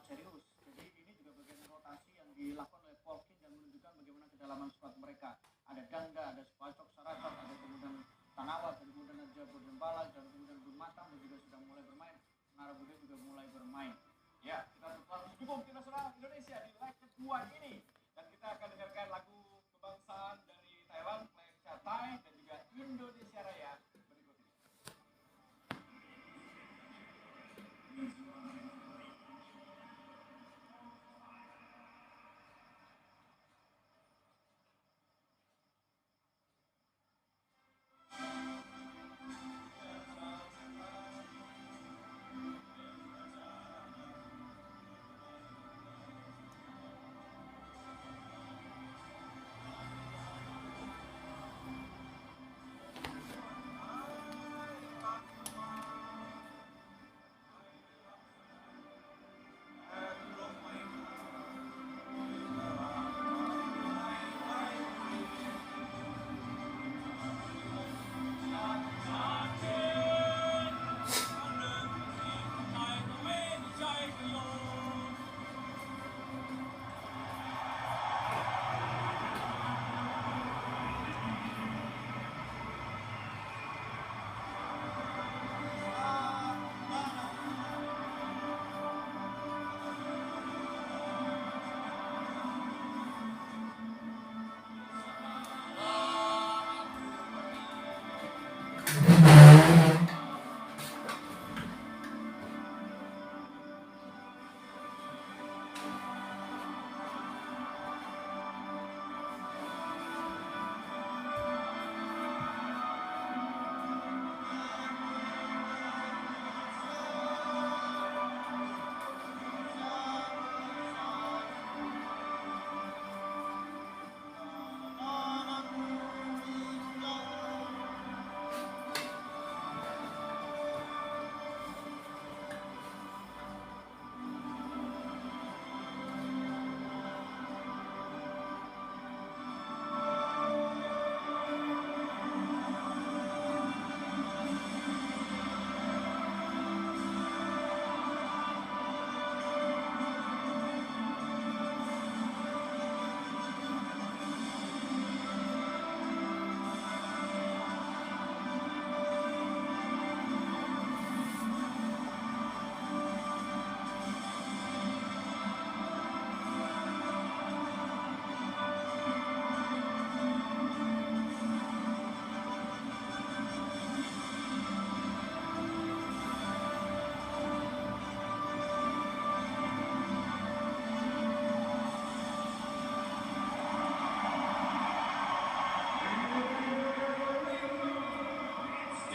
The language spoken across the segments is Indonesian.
serius. Jadi ini juga bagian rotasi yang dilakukan oleh Polkin dan menunjukkan bagaimana kedalaman squad mereka. Ada Dangda, ada Spacok, Sarakat, ada kemudian Tanawat, dan kemudian ada Borden Balak, dan kemudian Bunmatang juga sudah mulai bermain. Narabuda juga mulai bermain. Ya, kita langsung dukung tim nasional Indonesia di leg kedua ini. Dan kita akan dengarkan lagu kebangsaan dari Thailand, Kleng Chathai, dan juga Indonesia Raya berikut ini.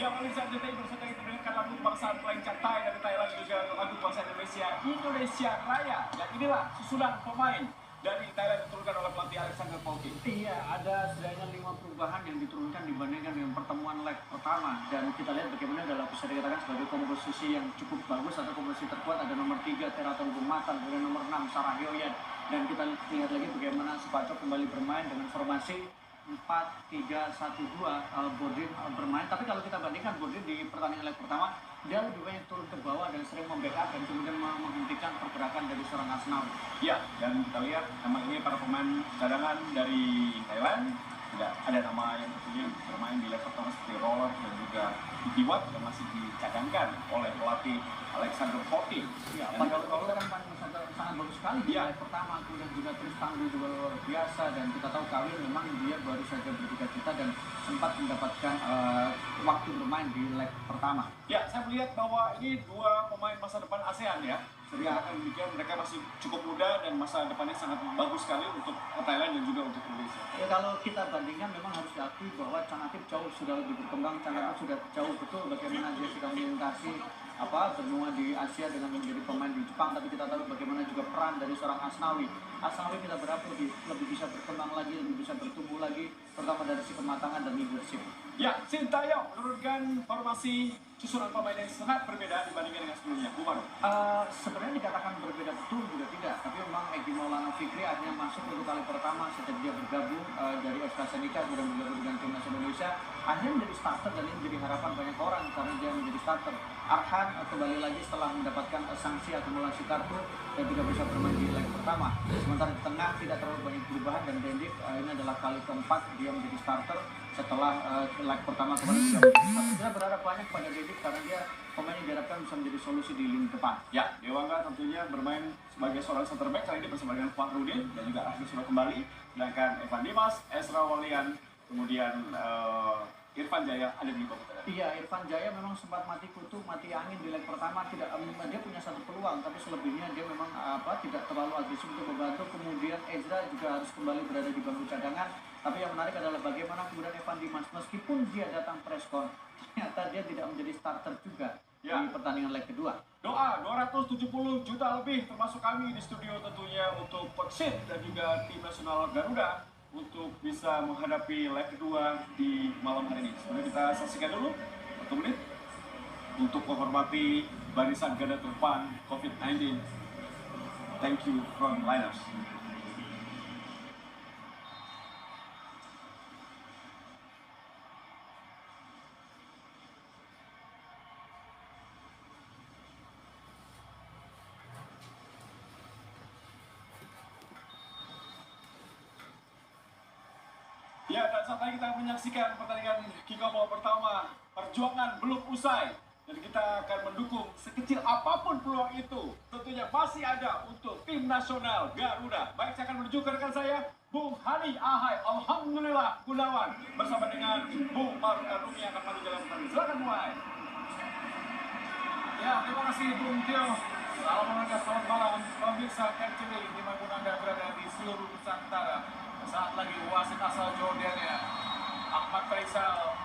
Ya, pemirsa RCTI bersama kita dengarkan lagu kebangsaan Kleng Chathai dari Thailand, juga lagu kebangsaan Indonesia, Indonesia Raya. Dan inilah susunan pemain dari Thailand diturunkan oleh pelatih Alexander Polkin. Iya, ada setidaknya 5 perubahan yang diturunkan dibandingkan dengan pertemuan leg pertama. Dan kita lihat bagaimana dalam bisa dikatakan sebagai komposisi yang cukup bagus atau komposisi terkuat. Ada nomor 3 Teraton Bunmatang, kemudian nomor 6 Sarah Hyoyen. Dan kita lihat lagi bagaimana Spacok kembali bermain dengan formasi 4-3-1-2 Borden bermain. Tapi kalau kita bandingkan Borden di pertandingan leg pertama, dia lebih banyak turun ke bawah dan sering membackup dan kemudian menghentikan pergerakan dari seorang Asnawi. Ya, dan kita lihat memang ini para pemain cadangan dari Thailand. Tidak ada nama yang tersedia bermain di leg pertama seperti Roller dan juga Itiwat yang masih dicadangkan oleh pelatih Alexander Polkin. Ya, padahal Roller kan sangat bagus sekali di leg pertama, kemudian juga terus tangguh juga luar biasa, dan kita tahu Kawin memang dia baru saja bercita-cita dan sempat mendapatkan waktu bermain di leg pertama. Ya, saya melihat bahwa ini dua pemain masa depan ASEAN ya. Sehingga akan demikian mereka masih cukup muda dan masa depannya sangat bagus sekali untuk Thailand dan juga untuk Indonesia. Ya, kalau kita bandingkan memang harus diakui bahwa Chanatip jauh sudah lebih berkembang, Chanatip sudah jauh betul bagaimana dia sudah melintasi benua di Asia dengan menjadi pemain di Jepang. Tapi kita tahu bagaimana juga peran dari seorang Asnawi. Asnawi kita berharap lebih bisa berkembang lagi, lebih bisa bertumbuh lagi, terutama dari sisi kematangan dan leadership. Ya, Sintayong menurunkan formasi susunan pemain yang sangat berbeda dibandingkan dengan sebelumnya. Bukan? Sebenarnya dikatakan berbeda betul juga tidak, tapi memang Egy Maulana Fikri akhirnya masuk untuk kali pertama sejak dia bergabung dari SK Senica kemudian bergabung dengan timnas Indonesia. Akhirnya menjadi starter dan ini menjadi harapan banyak orang karena dia menjadi starter. Arhan kembali lagi setelah mendapatkan sanksi akumulasi kartu dan tidak bisa bermain di leg pertama. Sementara di tengah tidak terlalu banyak perubahan dan Dendik ini adalah kali keempat dia menjadi starter setelah leg pertama kemarin juga menjadi starter. Kita berharap banyak pada Dendik karena dia pemain yang diharapkan bisa menjadi solusi di lini depan. Ya, Dewangga tentunya bermain sebagai seorang center back kali ini bersama dengan Fahrudin dan juga Ahmad sudah kembali. Sedangkan Evan Dimas, Ezra Walian, kemudian Irfan Jaya ada di bawah. Iya, Irfan Jaya memang sempat mati kutu, mati angin di leg pertama. Dia punya satu peluang, tapi selebihnya dia memang tidak terlalu agresif untuk membantu. Kemudian Ezra juga harus kembali berada di bangku cadangan. Tapi yang menarik adalah bagaimana kemudian Evan Dimas, meskipun dia datang preskon, ternyata dia tidak menjadi starter juga di pertandingan leg kedua. Doa 270 juta lebih termasuk kami di studio tentunya untuk Persib dan juga tim nasional Garuda untuk bisa menghadapi leg kedua di malam hari ini. Sebenarnya kita saksikan dulu 1 menit untuk menghormati barisan garda terdepan COVID-19. Thank you from Liners. Ya, dan saat ini kita menyaksikan pertandingan kick-off pertama. Perjuangan belum usai. Dan kita akan mendukung sekecil apapun peluang itu. Tentunya masih ada untuk tim nasional Garuda. Baik, saya akan menuju ke rekan saya, Bung Hani Ahai. Alhamdulillah Gunawan. Bersama dengan Bung Maruf Erumi yang akan maju dalam pertandingan. Silakan mulai. Ya, terima kasih Bung Tio. Salam olahraga, selamat malam. Pemirsa RCTI dimanapun Anda berada di seluruh Nusantara. Saat lagi wasit asal Jordania Ahmad Faisal,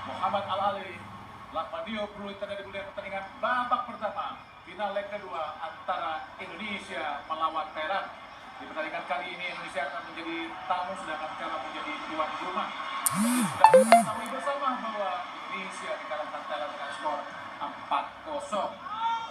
Muhammad Al-Ali, Lakmadio Bruita dari budaya pertandingan babak pertama final leg kedua antara Indonesia melawan Thailand. Di pertandingan kali ini Indonesia akan menjadi tamu sedangkan Thailand menjadi tuan rumah. Sudah ketahui bersama bahwa Indonesia dikalahkan Thailand dengan skor 4-0.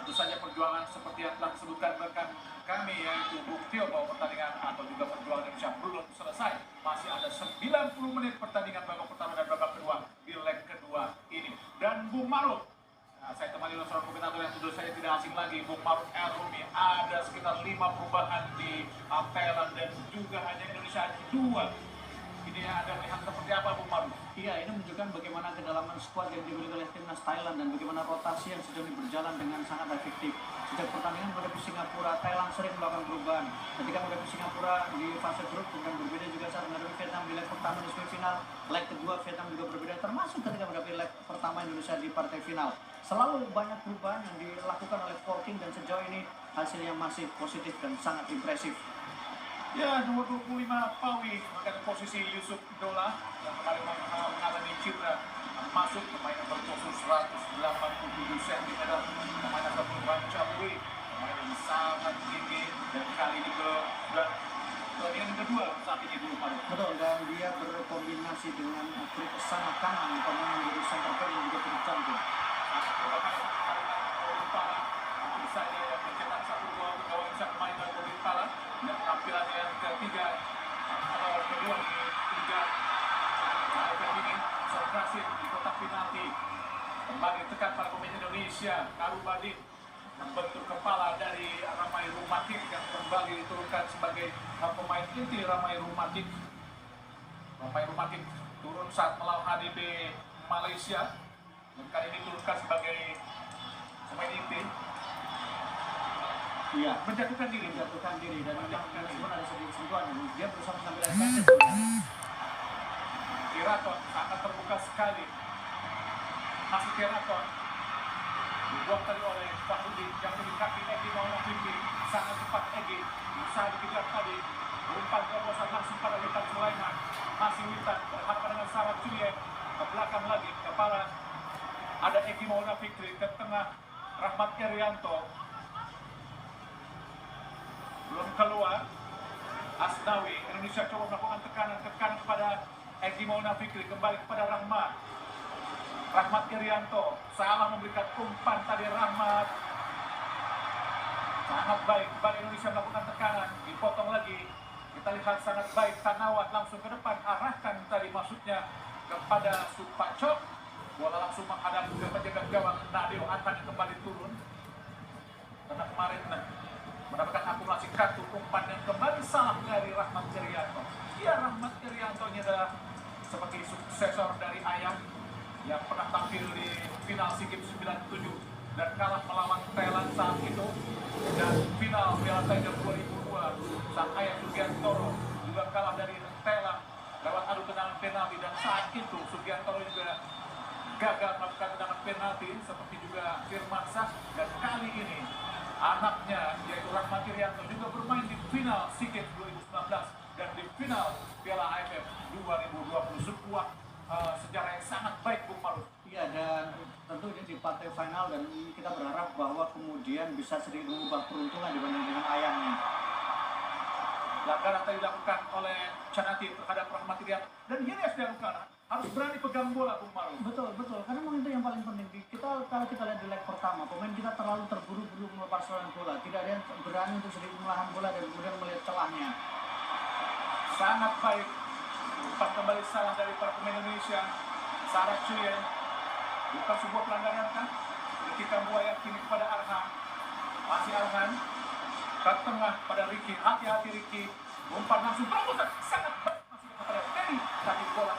Tentu saja perjuangan seperti yang telah disebutkan rekan kami yaitu Bung Tio bahwa pertandingan atau juga perjuangan Indonesia belum selesai. Masih ada 90 menit pertandingan babak pertama dan babak kedua di leg kedua ini. Dan Bung Maruf, saya temani oleh seorang komentator yang tentu saja tidak asing lagi, Bung Maruf Erumi. Ada sekitar 5 perubahan di Thailand dan juga hanya Indonesia 2. Ini ada melihat seperti apa Bung Maruf? Iya, ini menunjukkan bagaimana kedalaman skuad yang dimiliki oleh timnas Thailand dan bagaimana rotasi yang sudah berjalan dengan sangat efektif. Sejak pertandingan menghadapi Singapura, Thailand sering melakukan perubahan. Ketika menghadapi Singapura di fase grup, kemudian berbeda juga saat menghadapi Vietnam di leg pertama di semifinal. Leg kedua Vietnam juga berbeda, termasuk ketika menghadapi leg pertama Indonesia di partai final. Selalu banyak perubahan yang dilakukan oleh Sporting dan sejauh ini hasilnya masih positif dan sangat impresif. Ya, nomor 25 Pawi mengganti posisi Yusuf Dola yang kemarin mengalami cedera. Masuk pemain yang berposisi 187 cm, pemain yang berperan Cabui, pemain yang sangat tinggi dan kali ini pertandingan kedua saat ini dulu Paru. Betul, dan dia berkombinasi dengan trik sangat kanan, pemain yang menjadi center back yang juga cukup cantik. Bisa dia mencetak 1 gol gawang bisa pemain dari Robin Pala. Dan penampilan yang ketiga atau kedua di tiga ini berhasil di kotak penalti kembali tekan para pemain Indonesia. Karubadin membentuk kepala dari Ramai Rumatik yang kembali diturunkan sebagai pemain inti. Ramai Rumatik turun saat melawan HDB Malaysia dan kali ini turunkan sebagai pemain inti. Iya, menjatuhkan diri dan meskipun ada sedikit sentuhan, dia berusaha mengambil advantage sebenarnya. Kiraton sangat terbuka sekali. Masih Kiraton dibuang tadi oleh Fahrudin yang mendekati Egy Maulana Fikri. Sangat cepat Egy, berusaha dikejar tadi. Umpan terobosan langsung pada Witan Sulaiman. Masih Witan berhadapan dengan Sarah Julien. Ke belakang lagi, kepala ada Egy Maulana Fikri, ke tengah Rahmat Irianto. Belum keluar Asnawi. Indonesia coba melakukan tekanan kepada Egy Maulana Fikri, kembali kepada Rahmat Irianto. Salah memberikan umpan tadi Rahmat. Sangat baik kembali Indonesia melakukan tekanan, dipotong lagi. Kita lihat sangat baik Tanawat langsung ke depan, arahkan tadi maksudnya kepada Supacok. Bola langsung menghadap ke penjaga gawang Nadeo Atan yang kembali turun. Karena kemarin mendapatkan akumulasi kartu umpan yang kembali salah dari Rahmat Irianto. Ya, Rahmat Irianto ini adalah seperti suksesor dari Ayam yang pernah tampil di final SEA Games 97 dan kalah melawan Thailand saat itu, dan final Piala Tiger 2002 sang Ayam Sugiantoro juga kalah dari Thailand lewat adu tendangan penalti, dan saat itu Sugiantoro juga gagal melakukan tendangan penalti seperti juga Firman Sah, dan kali ini anaknya yaitu Rahmat Irianto juga bermain di final SEA Games 2019 dan di final Piala AFF 2020, sebuah sejarah yang sangat baik, Bung Maruf. Iya, dan tentu ini di partai final, dan kita berharap bahwa kemudian bisa sedikit mengubah peruntungan dibanding dengan Ayamnya. Pelanggaran tadi dilakukan oleh Canati terhadap Rahmat Irianto, dan ini dilakukan harus berani pegang bola, Bung Maruf. Betul, karena memang itu yang paling penting. Kalau kita lihat di leg pertama, pemain kita terlalu terburu-buru melepas bola, tidak ada yang berani untuk sedikit menahan bola dan kemudian melihat celahnya. Sangat baik umpan kembali salah dari para pemain Indonesia. Sarah Chuyen, bukan sebuah pelanggaran kan? Ketika Buaya kini kepada Arhan, masih Arhan ke tengah pada Ricky, hati-hati Ricky, umpan langsung terobosan, sangat baik masih kepada Ferry, tapi bola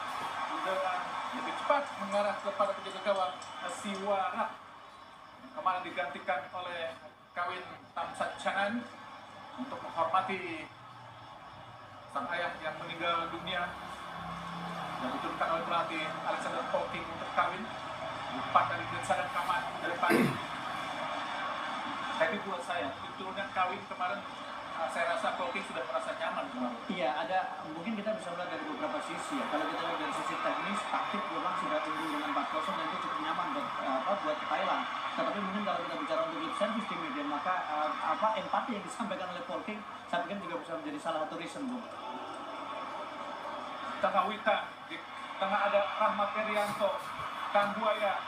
dengan lebih cepat mengarah kepada penjaga gawang Siwara, kemarin digantikan oleh Kawin Tamsat Chanan untuk menghormati sang ayah yang meninggal dunia, dan diturunkan oleh pelatih Alexander Polking untuk Kawin. Umpan dari Gensa dan Kaman dari pagi. Tapi buat saya, diturunkan Kawin kemarin, saya rasa Polking sudah merasa nyaman kemarin. Iya, mungkin kita bisa melihat dari beberapa sisi ya. Kalau kita lihat dari sisi teknis, taktik memang sudah unggul dengan 4-0 dan itu cukup nyaman buat Thailand. Tetapi mungkin kalau kita bicara untuk lip service di media, maka empati yang disampaikan oleh Polking, saya pikir juga bisa menjadi salah satu reason, Bung. Tengah Wita, di tengah ada Rahmat Irianto, Kang Buaya.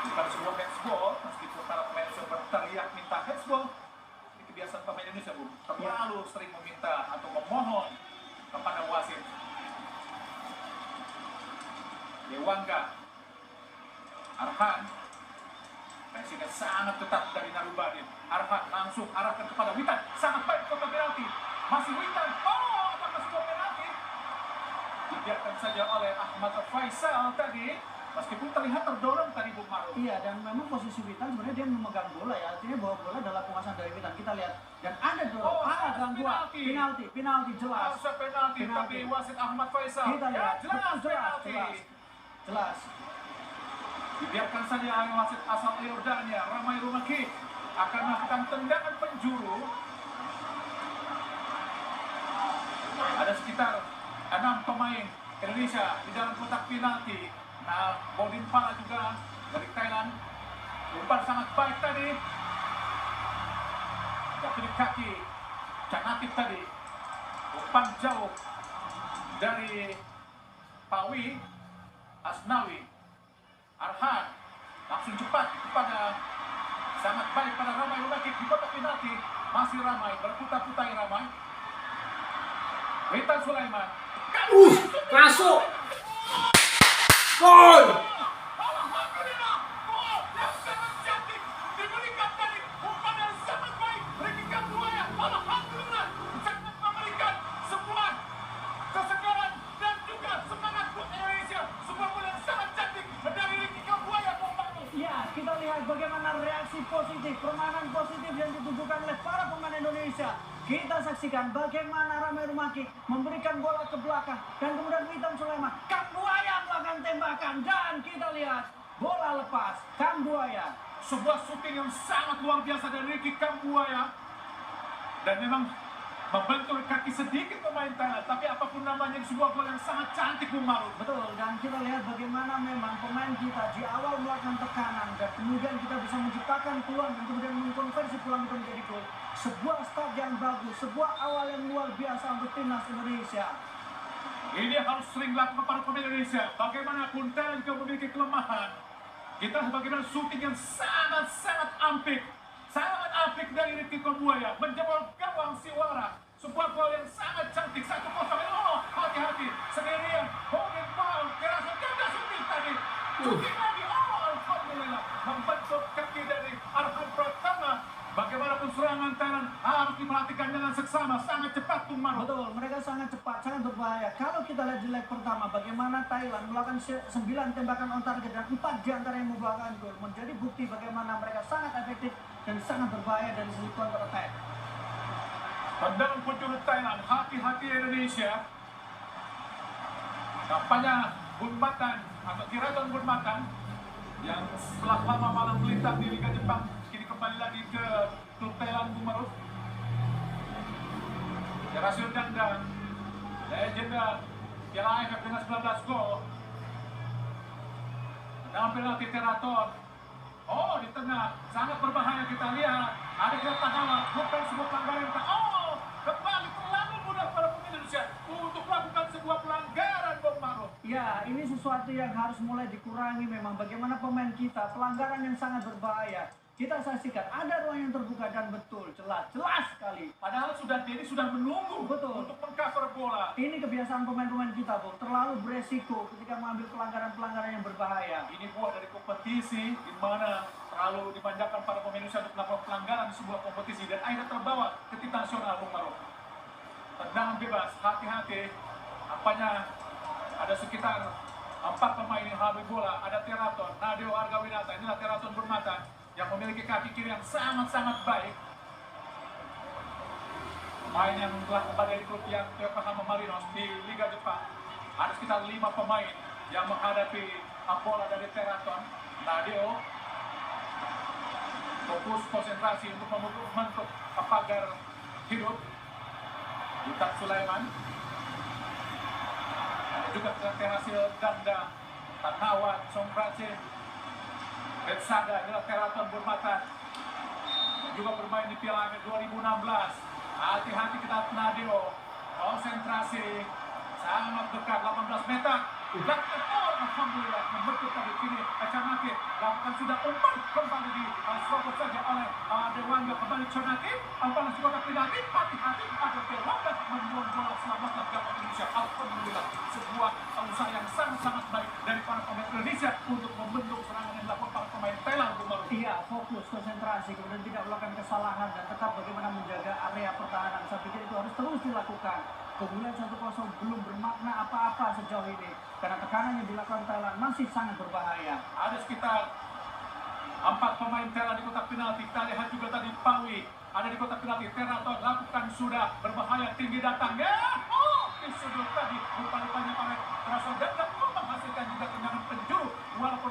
Bukan sebuah handsball, meskipun para pemain berteriak minta handsball. Ini kebiasaan pemain Indonesia, Bung. Terlalu sering meminta atau memohon kepada wasit. Dewangga, Arhan, presinya sangat ketat dari Narubadin. Arhan langsung arahkan kepada Witan, sangat baik kotak penalti. Masih Witan, apakah sebuah penalti? Dibiarkan saja oleh Ahmad Faisal tadi, meskipun terlihat terdorong tadi, Bung Maruf. Iya, dan memang posisi Witan sebenarnya dia memegang bola ya, artinya bahwa bola adalah penguasaan dari Witan. Kita lihat, dan ada dorong, gangguan, penalti jelas. Penalti, tapi wasit Ahmad Faisal. Kita lihat, jelas. Dibiarkan saja oleh wasit asal Yordania, Ramai Rumaki akan melakukan tendangan penjuru. Ada sekitar 6 pemain Indonesia di dalam kotak penalti. Nah, Bodin Pala juga dari Thailand. Umpan sangat baik tadi. Jatuh di kaki Canatif tadi. Umpan jauh dari Pawi Asnawi. Arhan langsung cepat kepada sangat baik pada Ramai Rumaki di kotak penalti. Masih Ramai, berputar-putar Ramai. Witan Sulaiman. Masuk. Gol. Alhamdulillah, gol yang sangat cantik diberikan tadi. Umpan yang sangat baik Ricky Kambuaya. Alhamdulillah, sangat memberikan sebuah kesegaran dan juga semangat buat Indonesia. Sebuah gol yang sangat cantik dari Ricky Kambuaya. Ya, kita lihat bagaimana reaksi positif, permainan positif yang ditunjukkan oleh para pemain Indonesia. Kita saksikan bagaimana Ramai Rumaki memberikan bola ke belakang dan kemudian Witan Sulaiman, Kang Buaya melakukan tembakan, dan kita lihat bola lepas Kang Buaya. Sebuah shooting yang sangat luar biasa dari Ricky Kambuaya, dan memang membentur kaki sedikit pemain Thailand, tapi apapun namanya sebuah gol yang sangat cantik, Bung Maruf. Betul, dan kita lihat bagaimana memang pemain kita di awal melakukan tekanan dan kemudian kita bisa menciptakan peluang dan kemudian mengkonversi peluang itu menjadi gol. Sebuah start yang bagus, sebuah awal yang luar biasa untuk timnas Indonesia. Ini harus sering dilakukan para pemain Indonesia. Bagaimanapun Thailand juga memiliki kelemahan. Kita bagaimana shooting yang sangat apik. Sangat apik dari Ricky Kambuaya menjebol gawang Siwara. Sebuah gol yang sangat cantik. 1-0. Oh, hati-hati. Sendirian. Holding ball. Kerasa gagal shooting. sama, sangat cepat Bung Maro. Betul, mereka sangat cepat, sangat berbahaya. Kalau kita lihat di leg pertama, bagaimana Thailand melakukan 9 tembakan on target dan 4 diantara yang membuahkan gol, menjadi bukti bagaimana mereka sangat efektif dan sangat berbahaya dari segi counter attack. Tendangan penjuru Thailand, hati-hati Indonesia. Kampanye Bunmatan atau Kiraton Bunmatan yang setelah lama malam melintang di Liga Jepang, kini kembali lagi ke klub Thailand Bung Maruf. Rasul Dangdang, legenda Piala AFF dengan 19 gol. Dalam penalti Teraton. Oh, di tengah sangat berbahaya, kita lihat. Ada gerakan awal, bukan sebuah pelanggaran. Oh, kembali terlalu mudah para pemain Indonesia untuk melakukan sebuah pelanggaran Bung Maruf. Ya, ini sesuatu yang harus mulai dikurangi memang. Bagaimana pemain kita, pelanggaran yang sangat berbahaya. Kita saksikan, ada ruang yang terbuka dan betul, jelas sekali. Padahal Dedi sudah menunggu Betul. untuk mengcover bola. Ini kebiasaan pemain-pemain kita, Bung. Terlalu beresiko ketika mengambil pelanggaran-pelanggaran yang berbahaya. Ini buah dari kompetisi di mana terlalu dimanjakan para pemain Indonesia untuk melakukan pelanggaran di sebuah kompetisi dan akhirnya terbawa ke tim nasional Bung Maruf. Tendangan bebas, hati-hati. Apanya ada sekitar 4 pemain yang habis bola. Ada Teraton, Nadeo Argawinata. Inilah Teraton Bermata yang memiliki kaki kiri yang sangat-sangat baik. Pemain yang telah kembali dari klub yang Yokohama Marinos di Liga Jepang. Ada sekitar 5 pemain yang menghadapi bola dari Teraton. Nadeo fokus konsentrasi untuk membentuk pagar hidup. Yutak Sulaiman. Ada juga Terasil Danda, Tanawat, Songkrace, Betsaga, inilah Teraton Bermata. Juga bermain di Piala AFF 2016. Hati-hati kita Nadeo. Konsentrasi. Sangat dekat, 18 meter. Alhamdulillah, membentuk tadi kini Canake. Lakukan sudah umpan kembali di serobot saja oleh Dewangga. Kembali Canake. Balas kotak penalti. Hati-hati ada Dewangga membuang bola selamatlah gawang Indonesia. Alhamdulillah, sebuah usaha yang sangat-sangat baik dari para pemain Indonesia untuk membentuk serangan yang dilakukan para pemain Thailand. Iya, fokus, konsentrasi, kemudian tidak melakukan kesalahan dan tetap bagaimana menjaga area pertahanan. Saya pikir itu harus terus dilakukan. Kemudian 1-0 belum bermakna apa-apa sejauh ini karena tekanan yang dilakukan Thailand masih sangat berbahaya. Ada sekitar 4 pemain Thailand di kotak penalti. Kita lihat juga tadi Pawi ada di kotak penalti. Teraton lakukan sudah berbahaya, tinggi datang. Ya, di sudut tadi rupa-rupanya oleh Rasul Danda menghasilkan juga tendangan penjuru. Walaupun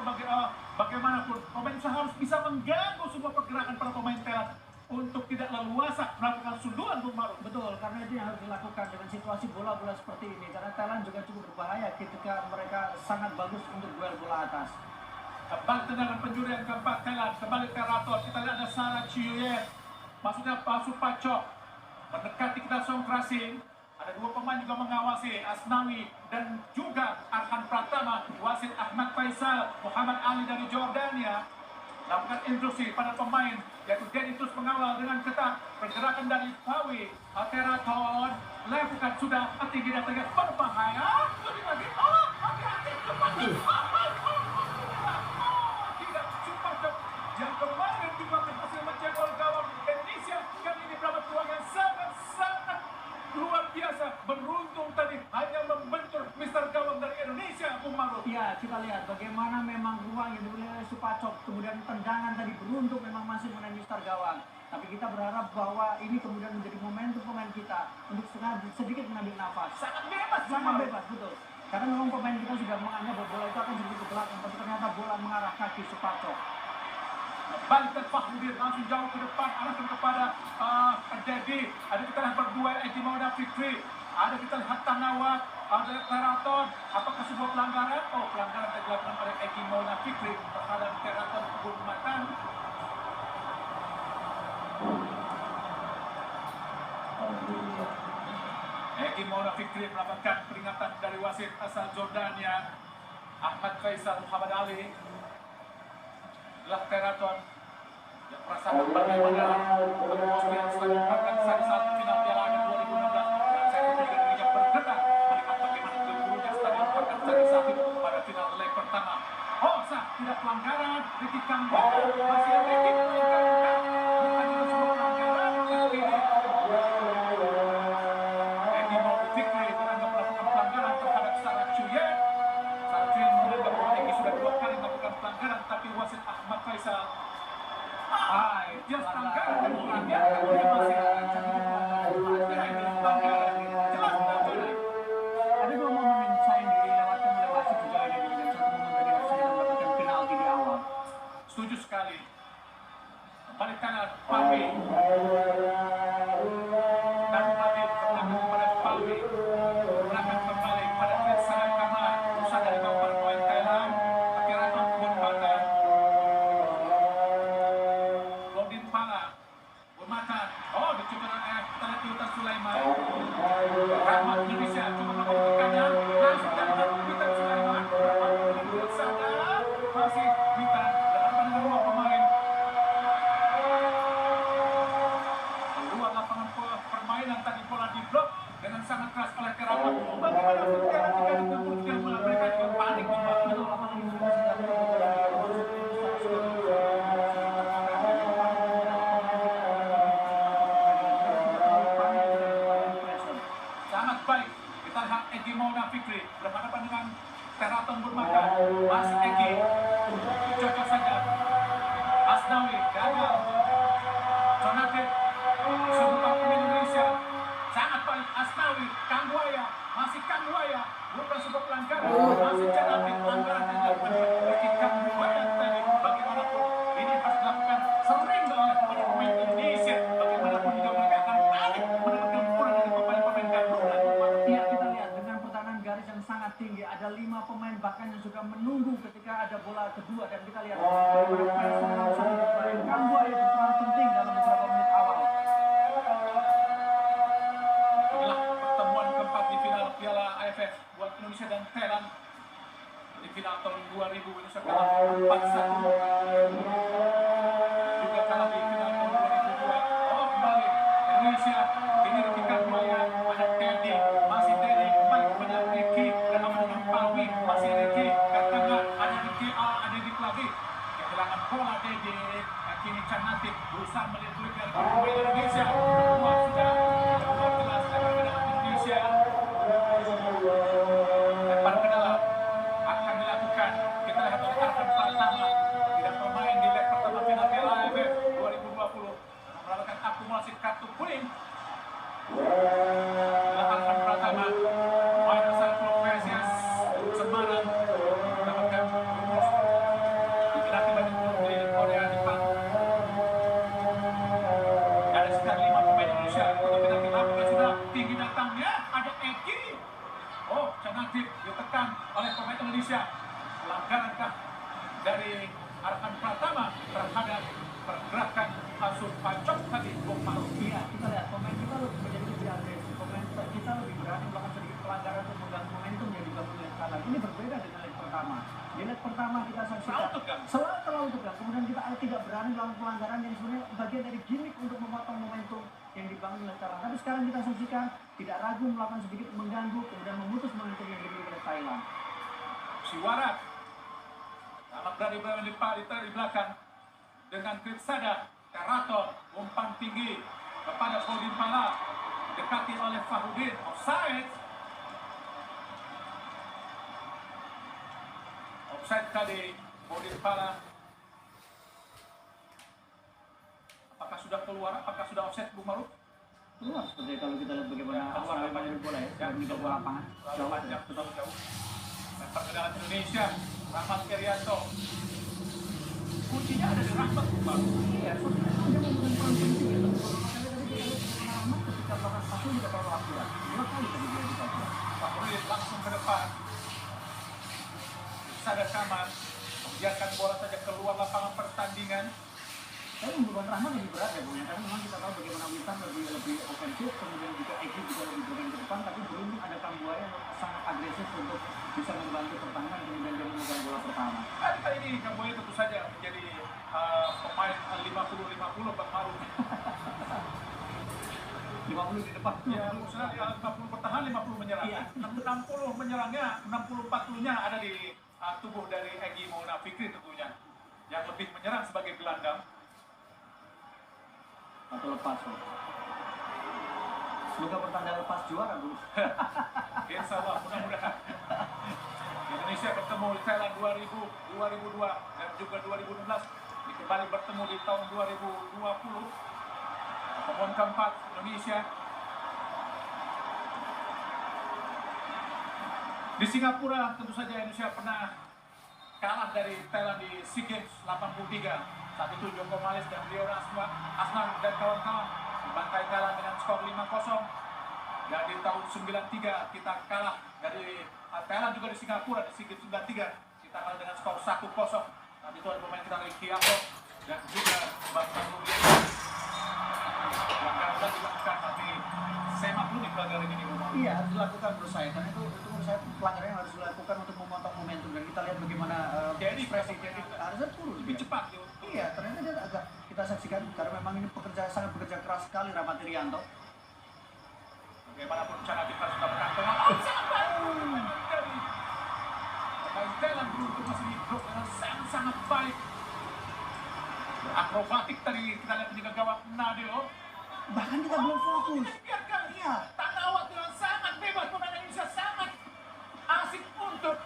bagaimanapun pemain harus bisa mengganggu semua pergerakan para pemain Thailand untuk tidak leluasa melakukan sundulan Bung Maruf. Betul, karena itu yang harus dilakukan dengan situasi bola-bola seperti ini. Karena Thailand juga cukup berbahaya ketika mereka sangat bagus untuk duel bola atas. Kembali tendangan penjuru yang keempat Thailand, kembali Teraton. Kita lihat ada Sarah Chiuyen, maksudnya Pasu Pacok mendekati kita Songkrasing. Ada 2 pemain juga mengawasi, Asnawi dan juga Arhan Pratama. Wasit Ahmad Faisal, Muhammad Ali dari Jordania lakukan instruksi pada pemain, yaitu Denny terus mengawal dengan ketat. Pergerakan dari Pawi. Teraton lakukan sudah tinggi dan tegak berbahaya. Lebih lagi, hati-hati kembali. Tidak super yang kemarin juga berhasil menjebol gawang Indonesia. Kali ini dapat peluang yang sangat-sangat luar biasa. Beruntung tadi hanya membentur Mister Gawang dari Indonesia, Bung Maruf. Ya, kita lihat bagaimana memang ruang yang dimiliki oleh Supacok, kemudian tendangan tadi beruntung memang masih mengenai Mister Gawang. Tapi kita berharap bahwa ini kemudian menjadi momentum pemain kita untuk sedikit mengambil nafas. Sangat bebas, Sangat bebas, betul. Karena memang pemain kita sudah menganggap bahwa bola itu akan sedikit ke belakang, tapi ternyata bola mengarah kaki Supacok. Balik ke Fahudin, langsung jauh ke depan, arahkan kepada Dedi. Ada kita lihat berdua, Edi Mauna Fikri. Ada kita lihat Tanawat, ada Teraton. Apakah sebuah pelanggaran? Oh, pelanggaran yang dilakukan oleh Edi Mauna Fikri terhadap Teraton Bermata. Edi Mauna Fikri mendapatkan peringatan dari wasit asal Jordania, Ahmad Faisal Muhammad Ali. Adalah Teraton yang merasakan bagaimana atmosfer yang sangat berkesan saat final Piala AFF 2016 dan saya juga dirinya bergerak melihat bagaimana gemuruhnya stadion Pakansari Sakti pada final leg pertama. Sah, tidak pelanggaran, Ricky Kambo masih ada Ricky pelanggaran, bukan juga sebuah pelanggaran yang ini. Dia pelanggaran kemudian dia masih jelas pelanggaran. Ada dua momen yang sayang dilewatkan oleh wasit juga ini, dan satu momen tadi harusnya mendapatkan penalti di awal. Setuju sekali. Balik kanan, Palmi. Dan Palmi berlaku kepada Palmi. Berlaku kembali pada Krisana Kamar. Usaha dari bawah pemain Thailand. Akhirnya Bun Pala. Godin Pala. Bermata. Oh, dicoba oleh Talatiutan Sulaiman. Rahmat Indonesia coba memberikannya. Langsung dapat Witan Sulaiman. Sadar. Masih Witan. Dalam pandangan dua pemain. Keluar lapangan permainan tadi bola di blok dengan sangat keras oleh Terawan. Bagaimana Terawan jika ditempur dia memberikan juga panik di bawah. Betul, lapangan ini sudah sedang Sangat baik. Kita lihat Egy Maulana Fikri berhadapan dengan Teraton Burmaka. Masih Egy. Cocok saja. Asnawi gagal. Jonathan sebuah pemain Indonesia sangat baik. Asnawi, Kangwaya, masih Kangwaya, bukan sebuah pelanggaran, masih Jonathan pelanggaran yang dilakukan oleh Kangwaya tadi. Bagaimanapun ini harus dilakukan sering oleh para pemain Indonesia. Bagaimanapun juga mereka akan panik mendapatkan pukulan dari pemain-pemain gabungan. Ya, kita lihat dengan pertahanan garis yang sangat tinggi, ada 5 pemain bahkan yang sudah menunggu ketika ada bola kedua, dan kita lihat bagaimana pemain sangat bermain. Kambu yang berperan penting dalam beberapa menit awal. Inilah pertemuan keempat di final Piala AFF buat Indonesia dan Thailand. Di final tahun 2000 Indonesia kalah 4-1. Juga kalah di final tahun 2002. Oh, kembali Indonesia. Ini ketika Maya ada Teddy, masih Teddy kembali kepada Ricky dan dengan Palmi, masih Ricky dan tengah ada Ricky ada di lagi. Kehilangan bola Teddy. Kini Canatik berusaha melihat dari pemain Indonesia. Keluar sudah keluar jelas dari Indonesia. Lempar ke dalam akan dilakukan. Kita lihat oleh Arkan Pratama tidak bermain di leg pertama final Piala AFF 2020 melakukan akumulasi kartu kuning. Arkan Pratama main asal klub PSIS Semarang mendapatkan rumus dikenal banyak klub di Korea Jepang. Ada sekitar 5 pemain Indonesia untuk penalti lapangan sudah tinggi datangnya ada Egy. Oh, Canatik ditekan oleh pemain Indonesia. Pelanggarankah dari Arkan Pratama terhadap pergerakan asuh pacok tadi Bung Maru? Iya, kita lihat pemain kita menjadi lebih agresif, pemain kita lebih berani melakukan sedikit pelanggaran untuk mengganggu momentum yang dibangun oleh Thailand. Ini berbeda dengan leg pertama. Di leg pertama kita saksikan terlalu tegang, kemudian kita tidak berani melakukan pelanggaran yang sebenarnya bagian dari gimmick untuk memotong momentum yang dibangun oleh Thailand. Tapi sekarang kita saksikan tidak ragu melakukan sedikit mengganggu, kemudian memutus momentum yang dimiliki oleh Thailand. Siwarat sangat berani di belakang dengan Krisada Teraton umpan tinggi kepada Godin Pala dekati oleh Fahudin. Offside tadi Godin Pala. Apakah sudah keluar? Apakah sudah offside Bung Maruf? Keluar seperti kalau kita lihat bagaimana awal banyak bola ya, di bola lapangan jauh panjang terlalu jauh. Lempar ke dalam Indonesia, Rahmat Kerianto. Kuncinya ada di Rahmat Bung Maruf. Iya, dia membutuhkan peran penting ya. Tadi kita lihat Rahmat ketika melakukan satu tidak terlalu akurat. 2 kali tadi dia dipakai. Fahudin langsung ke depan. Sadar Kamar membiarkan bola saja keluar lapangan pertandingan. Tapi membutuhkan Rahmat lebih berat ya, Bung, ya, karena memang kita tahu bagaimana Witan lebih ofensif, kemudian juga Egy juga lebih bermain ke depan, tapi beruntung ada Kambuaya yang sangat agresif untuk bisa membantu pertahanan, kemudian dia memegang bola pertama. Kali ini Kamboya tentu saja menjadi pemain 50-50 Bang Maruf. 50 di depan. Ya, misalnya 50 bertahan, 50 menyerang. Iya. 60 menyerangnya, 60-40-nya ada di tubuh dari Egy Maulana Fikri tentunya. Yang lebih menyerang sebagai gelandang. Atau lepas. Semoga pertanda lepas juara, Bung. Insya Allah, mudah-mudahan. Indonesia bertemu Thailand 2002 dan juga 2016 di kembali bertemu di tahun 2020. Pertemuan keempat Indonesia. Di Singapura tentu saja Indonesia pernah kalah dari Thailand di SEA Games 83. Saat itu Joko Malis dan Rio Asnan dan kawan-kawan membantai Thailand dengan skor 5-0. Dan di tahun 93 kita kalah dari Thailand juga di Singapura di SEA Games 93. Kita kalah dengan skor 1-0. Saat itu ada pemain kita Ricky Yako dan juga Bambang Rudiana. Pelanggaran dilakukan, tapi saya maklum di pelanggaran ini. Iya, harus dilakukan menurut saya, karena itu menurut saya pelanggaran yang harus dilakukan untuk memotong momentum, dan kita lihat bagaimana Jadi harusnya turun lebih cepat. Iya, ternyata dia agak kita saksikan karena memang ini sangat bekerja keras sekali Rahmat Irianto. Bagaimanapun cara kita sudah berkantongan. Sangat baik. Pemain Thailand beruntung masih diblok dengan sangat baik. Akrobatik tadi kita lihat juga gawang Nadeo. Bahkan kita belum fokus. Biarkan Iya. Tanawat dengan sangat bebas, pemain Indonesia sangat asik untuk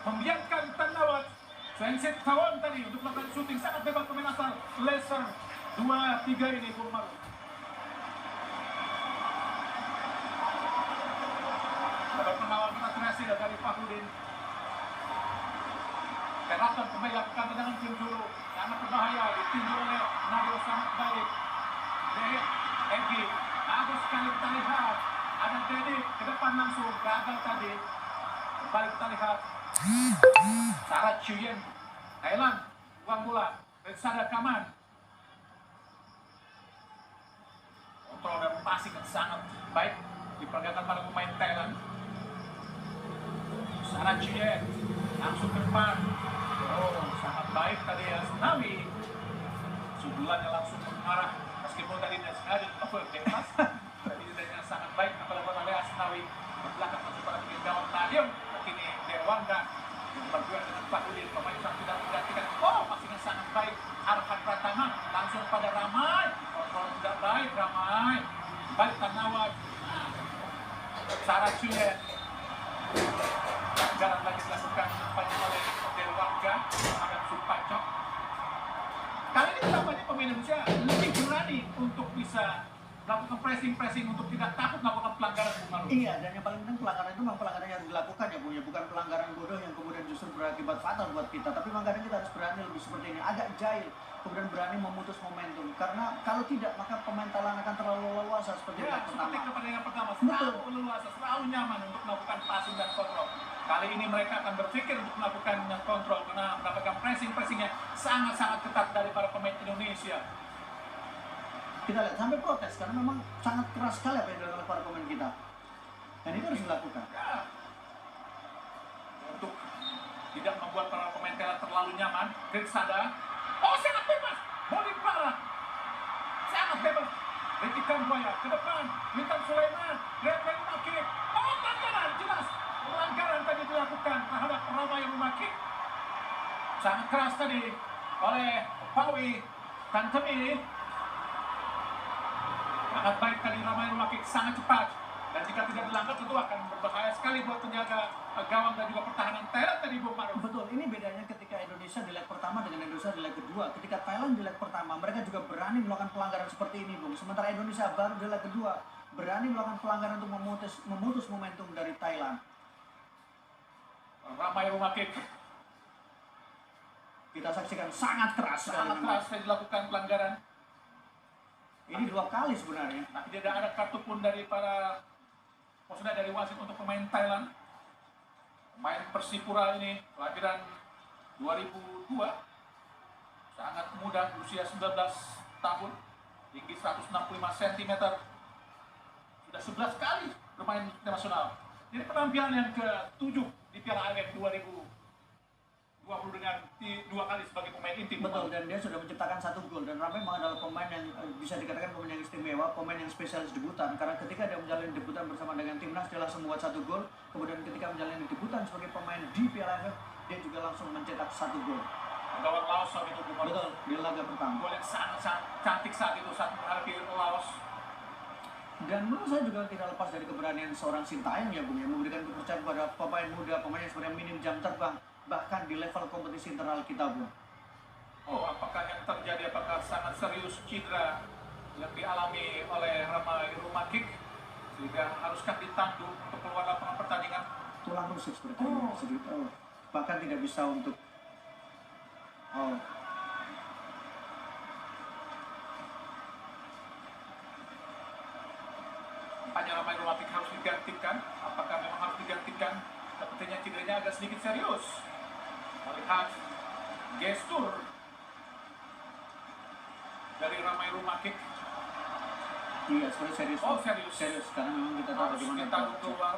membiarkan Tanawat. Sensei kawan tadi untuk melakukan syuting sangat bebas, pemain asal Leicester 2-3 ini Bung Maru. Dapat mengawal penetrasi dari Fahrudin. Terakhir pemain lakukan tendangan dulu sangat berbahaya, ditinju oleh Nadeo sangat baik. Egi, bagus sekali kita lihat. Ada Dedi ke depan langsung, gagal tadi. Kembali kita lihat. Sarah Chuyen, Thailand, uang bola, Rensada Kaman. Kontrol dan passing yang sangat baik diperagakan para pemain Thailand. Sarah Chuyen, langsung ke depan. Oh, sangat baik tadi ya, Asnawi. Sundulannya langsung mengarah. Meskipun tadi dia sengaja bebas, tapi dengan sangat baik apalagi oleh Asnawi berbelakang masuk pada pinggir gawang Nadeo. Kini Dewangga yang berdua dengan Fahrudin, pemain yang tidak menggantikan. Oh, passingnya sangat baik. Arfan Pratama langsung pada Ramai. Kontrol tidak baik Ramai. Baik Tanawat. Sarah Chuyen. Pelanggaran lagi dilakukan oleh Dewangga terhadap Supacok. Kali ini tampaknya pemain Indonesia lebih berani untuk bisa melakukan pressing untuk tidak takut melakukan pelanggaran. Iya, dan yang paling penting pelanggaran itu memang pelanggaran yang harus dilakukan ya Bung, ya bukan pelanggaran bodoh yang kemudian justru berakibat fatal buat kita. Tapi memang kadang kita harus berani lebih seperti ini, agak jahil, kemudian berani memutus momentum. Karena kalau tidak maka pemain Thailand akan terlalu leluasa seperti Ya, yang pertama. seperti pertandingan pertama, selalu leluasa, selalu nyaman untuk melakukan passing dan kontrol. Kali ini mereka akan berpikir untuk melakukan kontrol karena mendapatkan pressingnya sangat-sangat ketat dari para pemain Indonesia. Kita lihat sampai protes karena memang sangat keras sekali apa yang dilakukan oleh para pemain kita. Dan itu harus dilakukan. Ya. Untuk tidak membuat para pemain Thailand terlalu nyaman, Rensada. Oh, sangat bebas. Boleh parah. Sangat bebas. Ricky Kambuaya ke depan. Witan Sulaiman. Reven Maki. Oh, pelanggaran jelas. Pelanggaran tadi dilakukan terhadap Ramai Rumaki. Sangat keras tadi oleh Pawi Tantemi. Sangat baik tadi Ramai Rumaki, sangat cepat. Dan jika tidak dilanggar tentu akan berbahaya sekali buat penjaga gawang dan juga pertahanan Thailand tadi Bung Maru. Betul, ini bedanya ketika Indonesia di leg pertama dengan Indonesia di leg kedua. Ketika Thailand di leg pertama, mereka juga berani melakukan pelanggaran seperti ini, Bung. Sementara Indonesia baru di leg kedua, berani melakukan pelanggaran untuk memutus momentum dari Thailand. Ramai Rumaki. Kita saksikan sangat keras sekali. Sangat keras dilakukan pelanggaran. Ini 2 kali sebenarnya. Tapi tidak ada kartu pun dari para maksudnya dari wasit untuk pemain Thailand. Pemain Persipura ini kelahiran 2002, sangat muda, usia 19 tahun, tinggi 165 cm, sudah 11 kali bermain internasional. Jadi penampilan yang ke-7 di Piala AFF 2020 dengan 2 kali sebagai pemain inti. Betul, dan dia sudah menciptakan 1 gol. Dan Ramai memang adalah pemain yang bisa dikatakan pemain yang istimewa, pemain yang spesialis debutan. Karena ketika dia menjalani debutan bersama dengan timnas, dia langsung membuat 1 gol. Kemudian ketika menjalani debutan sebagai pemain di Piala AFF, dia juga langsung mencetak 1 gol. Gawang Laos saat itu. Betul, di laga pertama. Gol yang sangat cantik saat itu saat menghadapi Laos. Dan menurut saya juga tidak lepas dari keberanian seorang Sintayong ya Bung, yang memberikan kepercayaan kepada pemain muda, pemain yang sebenarnya minim jam terbang, bahkan di level kompetisi internal kita Bung. Oh, apakah yang terjadi? Apakah sangat serius cedera yang dialami oleh Ramai Rumakik sehingga haruskah ditanggung untuk keluar lapangan pertandingan? Tulang rusuk seperti itu. Bahkan tidak bisa untuk Tampaknya Ramai Rumakik harus digantikan. Apakah memang harus digantikan? Sepertinya cederanya agak sedikit serius. Melihat gestur dari Ramai Rumakik. Iya, serius. Oh, serius. Serius, karena memang kita tahu Harus bagaimana ditanggung keluar.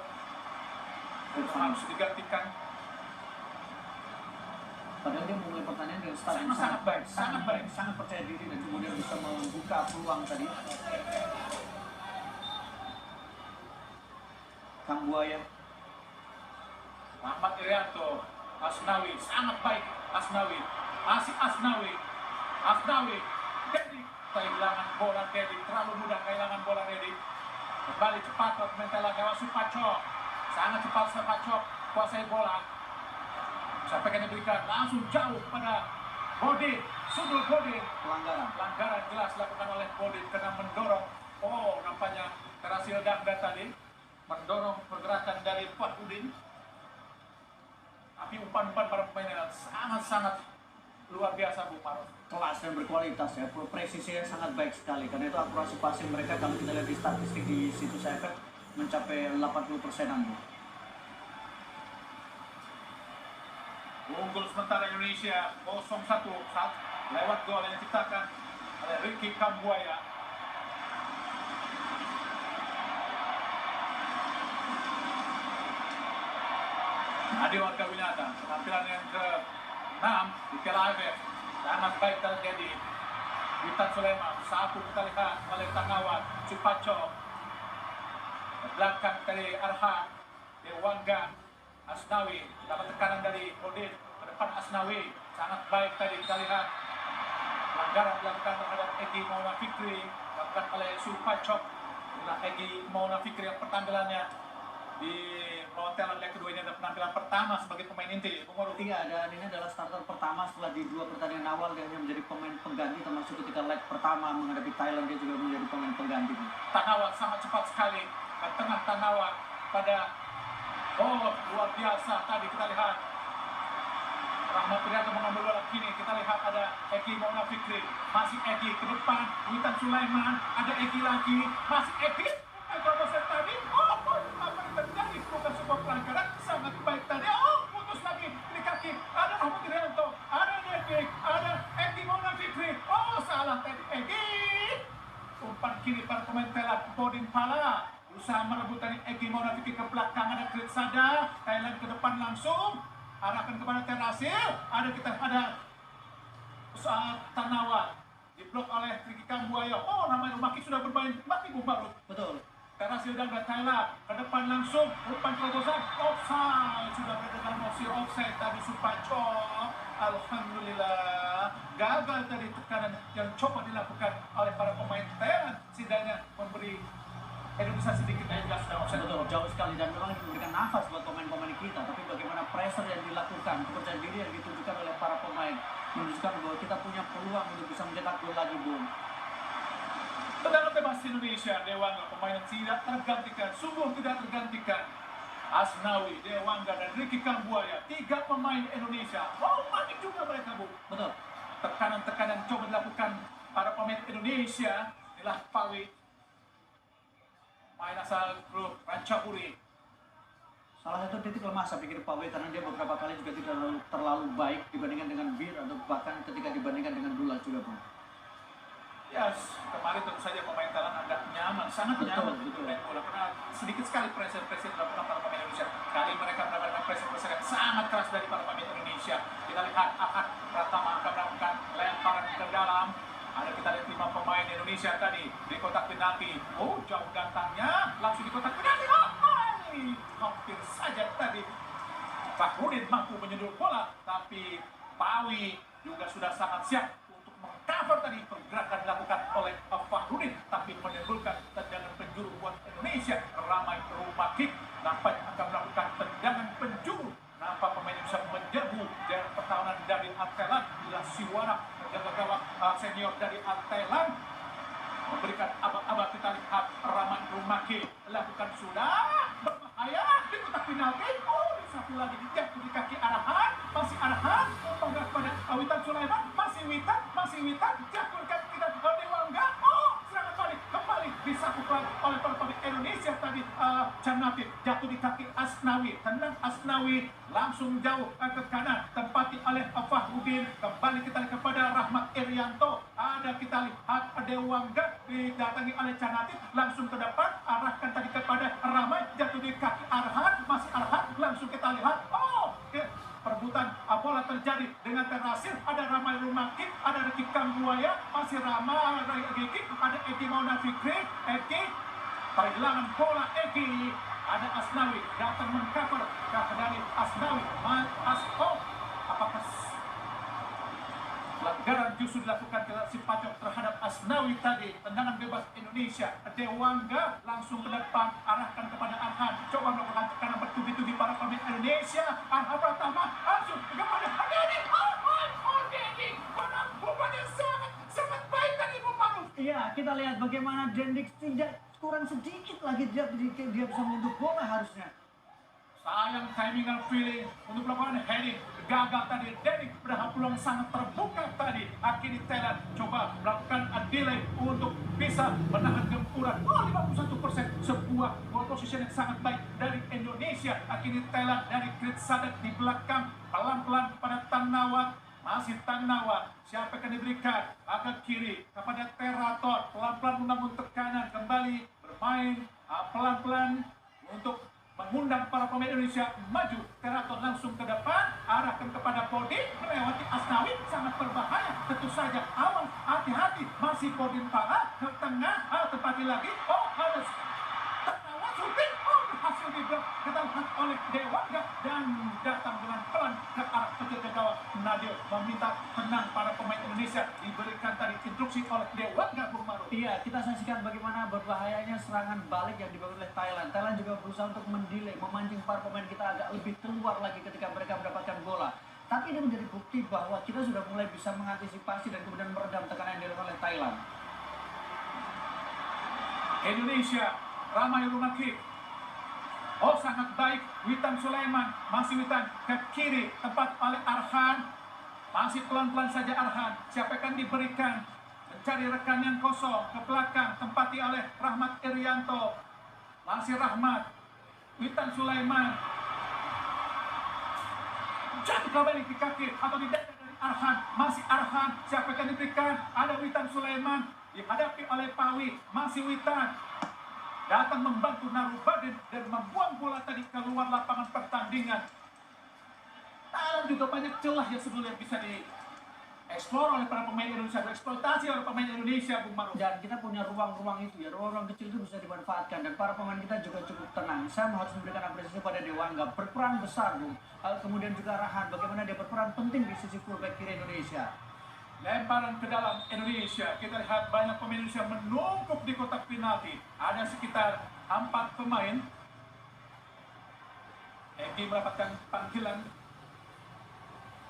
Harus digantikan. Padahal dia mulai pertandingan dengan start yang Sangat baik, sangat percaya diri dan kemudian bisa membuka peluang tadi. Kang Buaya. Ahmad Irianto, Asnawi, sangat baik Asnawi, masih Asnawi, Dedi, kehilangan bola Dedi, terlalu mudah kehilangan bola Dedi. Kembali cepat ke Mentela lewat Supacok, sangat cepat Supacok, kuasai bola. Sampai diberikan langsung jauh kepada Bodin, sudut Bodin. Pelanggaran jelas dilakukan oleh Bodin karena mendorong. Oh, nampaknya Terasil Dangda tadi mendorong pergerakan dari Fahudin. Tapi umpan-umpan para pemainnya sangat-sangat luar biasa, Bu Maruf. Kelas dan berkualitas ya, presisinya sangat baik sekali. Karena itu akurasi passing mereka kalau kita lihat di statistik di situs efek mencapai 80%-an. Unggul sementara Indonesia 0-1 lewat gol yang diciptakan oleh Ricky Kambuaya. Adi Warga Winata, penampilan yang ke-6 di Piala AFF sangat baik terjadi. Witan Sulaiman, satu kita lihat oleh Tangawat, Cupaco, belakang dari Arhan, Dewangga, Asnawi, dapat tekanan dari Odin, ke depan Asnawi, sangat baik tadi kita lihat. Pelanggaran dilakukan terhadap Egy Maulana Fikri, dilakukan oleh Supacok. Inilah Egy Maulana Fikri yang penampilannya di melawan Thailand leg kedua ini ada penampilan pertama sebagai pemain inti. Iya, dan ini adalah starter pertama setelah di 2 pertandingan awal dia menjadi pemain pengganti, termasuk ketika leg pertama menghadapi Thailand dia juga menjadi pemain pengganti. Tanawa sangat cepat sekali ke tengah Tanawa pada luar biasa tadi kita lihat Rahmat Irianto mengambil bola kini, kita lihat ada Egy Maulana Fikri, masih Egy ke depan, Witan Sulaiman, ada Egy lagi, masih Egy. Tadi, apa yang terjadi? Bukan sebuah pelanggaran, sangat baik tadi. Putus lagi di kaki. Ada Rahmat Irianto, ada Devik, ada Egy Maulana Fikri. Salah tadi Egy. Umpan kiri para pemain Thailand, Bodin Pala berusaha merebut tadi Egy Maulana Fikri ke belakang, ada Kritsada, Thailand ke depan langsung, arahkan kepada Terasil. Ada Tanawa diblok oleh Ricky Kambuaya. Namanya Rumakik sudah bermain kembali, Bu Barut. Betul. Terasil dan Thailand ke depan langsung, umpan terobosan, offside, sudah berdekat mosi offside tadi Supaco. Alhamdulillah gagal tadi tekanan yang coba dilakukan oleh para pemain Thailand, setidaknya memberi Indonesia sedikit jelas dan offside. Betul, jauh sekali dan memang memberikan nafas buat pemain-pemain kita. Tapi bagaimana pressure yang dilakukan, kepercayaan diri yang ditunjukkan oleh para pemain menunjukkan bahwa kita punya peluang untuk bisa mencetak gol lagi, Bung. Tendangan bebas Indonesia, Dewangga, pemain yang tidak tergantikan, sungguh tidak tergantikan. Asnawi, Dewangga, dan Ricky Kambuaya, 3 pemain Indonesia. Manik juga mereka, Bu. Betul. Tekanan-tekanan coba dilakukan para pemain Indonesia. Inilah Pawi, main asal grup Rancapuri. Salah satu titik lemah saya pikir Pawe karena dia beberapa kali juga tidak terlalu baik dibandingkan dengan Bir atau bahkan ketika dibandingkan dengan Dula juga, Bung. Kemarin tentu saja pemain Thailand agak nyaman, sangat nyaman main bola karena sedikit sekali pressure dilakukan para pemain Indonesia. Kali mereka mendapatkan pressure yang sangat keras dari para pemain Indonesia. Kita lihat Ahad Pratama akan melakukan lemparan ke dalam. Kita lihat 5 pemain Indonesia tadi di kotak penalti. Jauh datangnya, langsung di kotak penalti. Hampir saja tadi Fahudin mampu menyundul bola, tapi Pawi juga sudah sangat siap untuk mengcover tadi pergerakan dilakukan oleh Fahudin, tapi menimbulkan tendangan penjuru buat Indonesia. Ramai Rumakik nampaknya akan melakukan tendangan penjuru. Nampak pemain bisa menjauh dari pertahanan dari Thailand. Bila Siwara, penjaga gawang senior dari Thailand, memberikan aba-aba. Kita lihat Rahmat Rumaki lakukan sudah berbahaya di kotak penalti. Oh, satu lagi jatuh di kaki Arhan, masih Arhan, tonggak pada Witan Sulaiman, masih Witan, jatuh di kaki kita Dewangga. Oh, serangan balik kembali disapu oleh pemain Indonesia tadi. Janati jatuh di kaki Asnawi, tendang Asnawi langsung jauh ke kanan, tempati oleh Fahrudin. Kembali kita lihat kepada Rahmat Irianto. Ada kita lihat Dewangga didatangi oleh Janati, langsung ke depan, arahkan tadi kepada Ramai, jatuh di kaki Arhan, masih Arhan, langsung kita lihat. Oh, perebutan bola terjadi dengan terasil. Ada Ramai Rumaki, ada Ricky Kambuaya, masih Ramai Riki, ada Eki Mauna Fikri, Eki pergelangan bola Eki, ada Asnawi datang mengcover dari Asnawi. Apakah pelanggaran justru dilakukan ke si Pacok terhadap Asnawi tadi? Tendangan bebas Indonesia. Dewangga langsung ke depan, arahkan kepada Arhan, coba melakukan tekanan bertubi-tubi para pemain Indonesia. Arhan pertama langsung kepada Denny. Denny penampungan yang sangat baik tadi, Bung Maruf. Iya, kita lihat bagaimana Dendik tidak kurang sedikit lagi dia bisa menunduk bola harusnya. Sayang timingan feeling untuk melakukan heading, gagal tadi. Denny berharap peluang sangat terbuka tadi. Akhirnya Thailand coba melakukan delay untuk bisa menahan gempuran. 51%, sebuah ball position yang sangat baik dari Indonesia. Akhirnya Thailand dari Grit Sadat di belakang, pelan-pelan pada Tanawat. Masih Tanawat, siapa akan diberikan? Ke kiri kepada Terator, pelan-pelan membangun tekanan, kembali bermain pelan-pelan untuk mengundang para pemain Indonesia maju. Terator langsung ke depan, arahkan kepada Podin, melewati Asnawi, sangat berbahaya. Tentu saja awas, hati-hati, masih Podin parah ke tengah, tepati lagi. Oh, harus Tanawat shooting, berhasil diblok, kita lihat oleh Dewangga dan datang dengan pelan ke arah penjaga gawang Nadio, meminta tenang para pemain Indonesia. Diberikan tadi instruksi oleh Dewangga, Bung Maruf. Iya, kita saksikan bagaimana berbahayanya serangan balik yang dibangun oleh Thailand. Thailand juga berusaha untuk mendelay, memancing para pemain kita agak lebih keluar lagi ketika mereka mendapatkan bola. Tapi ini menjadi bukti bahwa kita sudah mulai bisa mengantisipasi dan kemudian meredam tekanan yang dilakukan oleh Thailand. Indonesia, Ramai Rumaki. Oh, sangat baik. Witan Sulaiman, masih Witan ke kiri, tepat oleh Arhan. Masih pelan-pelan saja Arhan. Siapa akan diberikan? Mencari rekan yang kosong ke belakang, tempati oleh Rahmat Irianto. Masih Rahmat. Witan Sulaiman. Jatuh kembali di kaki atau di dada dari Arhan. Masih Arhan. Siapa akan diberikan? Ada Witan Sulaiman. Dihadapi oleh Pawi. Masih Witan. Datang membantu Narubadin dan membuang bola tadi keluar lapangan pertandingan. Thailand juga banyak celah yang sebelumnya bisa dieksplor oleh para pemain Indonesia, dieksploitasi oleh pemain Indonesia, Bung Maruf. Dan kita punya ruang-ruang itu ya, ruang-ruang kecil itu bisa dimanfaatkan dan para pemain kita juga cukup tenang. Saya harus memberikan apresiasi pada Dewangga, berperan besar, Bung. Kemudian juga Rahan, bagaimana dia berperan penting di sisi fullback kiri Indonesia. Lemparan ke dalam Indonesia. Kita lihat banyak pemain Indonesia menumpuk di kotak penalti. Ada sekitar 4 pemain. Egi mendapatkan panggilan